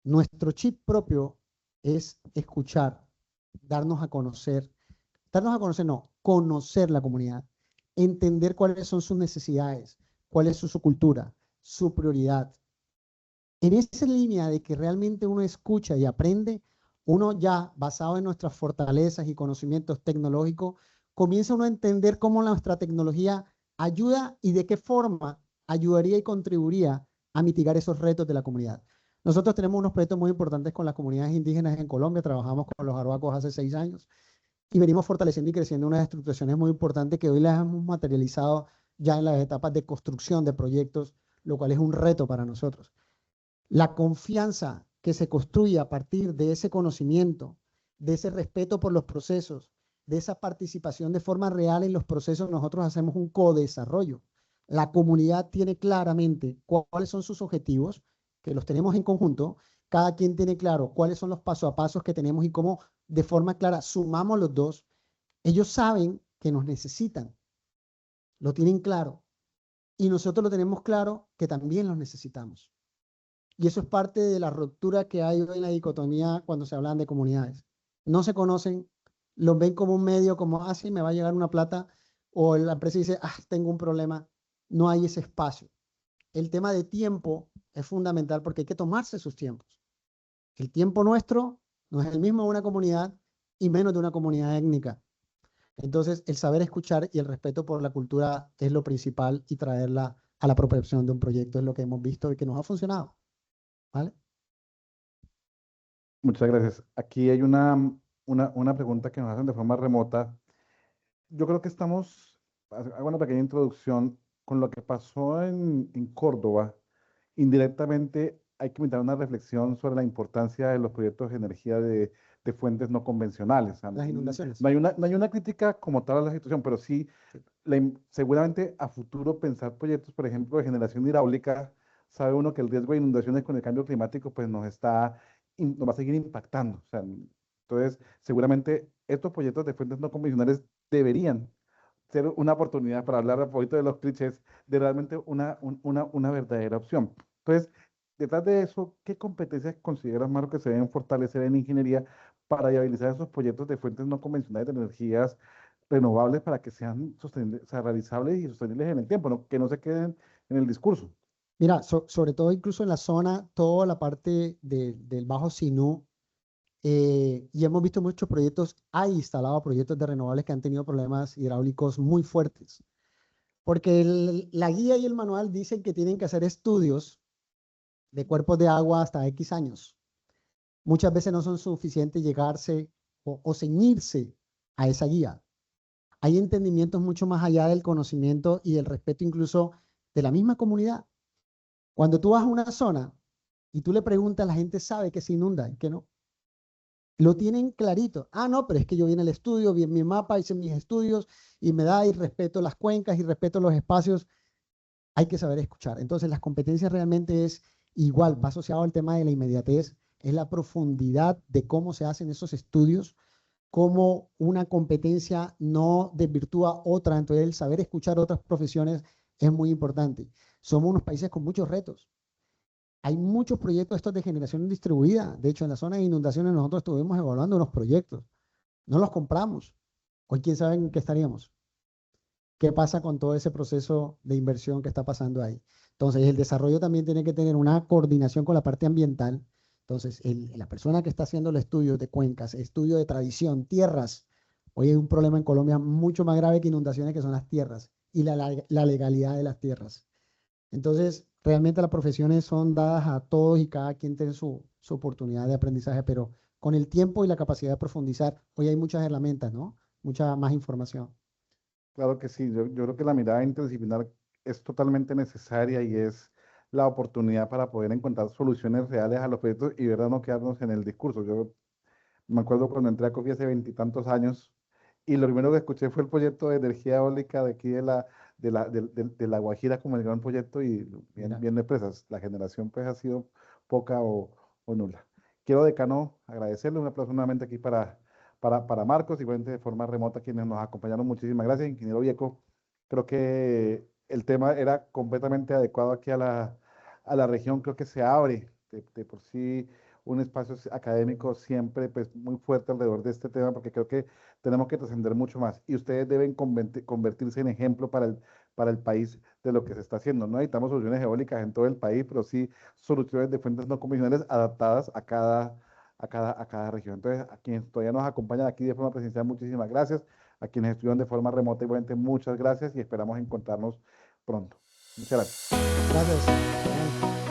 Nuestro chip propio es escuchar, darnos a conocer, darnos a conocer, no, conocer la comunidad, entender cuáles son sus necesidades, cuál es su cultura, su prioridad. En esa línea de que realmente uno escucha y aprende, uno ya, basado en nuestras fortalezas y conocimientos tecnológicos, comienza uno a entender cómo nuestra tecnología ayuda y de qué forma ayudaría y contribuiría a mitigar esos retos de la comunidad. Nosotros tenemos unos proyectos muy importantes con las comunidades indígenas en Colombia, trabajamos con los arhuacos hace 6 años y venimos fortaleciendo y creciendo unas estructuraciones muy importantes que hoy las hemos materializado ya en las etapas de construcción de proyectos, lo cual es un reto para nosotros. La confianza que se construye a partir de ese conocimiento, de ese respeto por los procesos, de esa participación de forma real en los procesos, nosotros hacemos un co-desarrollo. La comunidad tiene claramente cuáles son sus objetivos, que los tenemos en conjunto, cada quien tiene claro cuáles son los paso a pasos que tenemos y cómo de forma clara sumamos los dos. Ellos saben que nos necesitan, lo tienen claro, y nosotros lo tenemos claro que también los necesitamos. Y eso es parte de la ruptura que hay hoy en la dicotomía cuando se hablan de comunidades. No se conocen, los ven como un medio, como, ah, sí, me va a llegar una plata, o la empresa dice, ah, tengo un problema. No hay ese espacio. El tema de tiempo es fundamental porque hay que tomarse sus tiempos. El tiempo nuestro no es el mismo de una comunidad y menos de una comunidad étnica. Entonces, el saber escuchar y el respeto por la cultura es lo principal y traerla a la apropiación de un proyecto es lo que hemos visto y que nos ha funcionado. ¿Vale? Muchas gracias. Aquí hay una pregunta que nos hacen de forma remota. Yo creo que hago una pequeña introducción con lo que pasó en Córdoba. Indirectamente hay que invitar una reflexión sobre la importancia de los proyectos de energía de fuentes no convencionales. O sea, Las inundaciones. no hay una crítica como tal a la situación, pero sí Sí. seguramente a futuro pensar proyectos, por ejemplo, de generación hidráulica, sabe uno que el riesgo de inundaciones con el cambio climático pues nos va a seguir impactando. O sea, entonces, seguramente estos proyectos de fuentes no convencionales deberían ser una oportunidad para hablar un poquito de los clichés, de realmente una verdadera opción. Entonces, detrás de eso, ¿qué competencias consideras, Marco, que se deben fortalecer en ingeniería para viabilizar esos proyectos de fuentes no convencionales de energías renovables para que sean sostenibles, o sea, realizables y sostenibles en el tiempo, que no se queden en el discurso? Mira, sobre todo incluso en la zona, toda la parte del Bajo Sinú, y hemos visto muchos proyectos, hay instalado proyectos de renovables que han tenido problemas hidráulicos muy fuertes, porque la guía y el manual dicen que tienen que hacer estudios de cuerpos de agua hasta X años. Muchas veces no son suficientes llegarse o ceñirse a esa guía. Hay entendimientos mucho más allá del conocimiento y del respeto incluso de la misma comunidad. Cuando tú vas a una zona y tú le preguntas, la gente sabe que se inunda y que no. Lo tienen clarito. Ah, no, pero es que yo vi en el estudio, vi en mi mapa, hice mis estudios y me da y respeto las cuencas y respeto los espacios. Hay que saber escuchar. Entonces, las competencias realmente es igual, va asociado al tema de la inmediatez, es la profundidad de cómo se hacen esos estudios, cómo una competencia no desvirtúa otra. Entonces, el saber escuchar otras profesiones es muy importante. Somos unos países con muchos retos. Hay muchos proyectos estos de generación distribuida. De hecho, en la zona de inundaciones nosotros estuvimos evaluando unos proyectos. No los compramos. Hoy quién sabe en qué estaríamos. ¿Qué pasa con todo ese proceso de inversión que está pasando ahí? Entonces, el desarrollo también tiene que tener una coordinación con la parte ambiental. Entonces, la persona que está haciendo el estudio de cuencas, estudio de tradición, tierras. Hoy hay un problema en Colombia mucho más grave que inundaciones, que son las tierras y la legalidad de las tierras. Entonces, realmente las profesiones son dadas a todos y cada quien tiene su oportunidad de aprendizaje, pero con el tiempo y la capacidad de profundizar, hoy hay muchas herramientas, ¿no? Mucha más información. Claro que sí, yo creo que la mirada interdisciplinar es totalmente necesaria y es la oportunidad para poder encontrar soluciones reales a los proyectos y verdad no quedarnos en el discurso. Yo me acuerdo cuando entré a Coffee hace veintitantos años y lo primero que escuché fue el proyecto de energía eólica de aquí de la Guajira como el gran proyecto y bien, Mira, bien de presas. La generación pues ha sido poca o nula. Quiero, decano, agradecerle un aplauso nuevamente aquí para Marcos, igualmente de forma remota quienes nos acompañaron. Muchísimas gracias, ingeniero Vieco. Creo que el tema era completamente adecuado aquí a la región. Creo que se abre de por sí un espacio académico siempre pues, muy fuerte alrededor de este tema, porque creo que tenemos que trascender mucho más. Y ustedes deben convertirse en ejemplo para el país de lo que se está haciendo. No necesitamos soluciones eólicas en todo el país, pero sí soluciones de fuentes no convencionales adaptadas a cada región. Entonces, a quienes todavía nos acompañan aquí de forma presencial, muchísimas gracias. A quienes estudian de forma remota, igualmente, muchas gracias y esperamos encontrarnos pronto. Muchas gracias. gracias.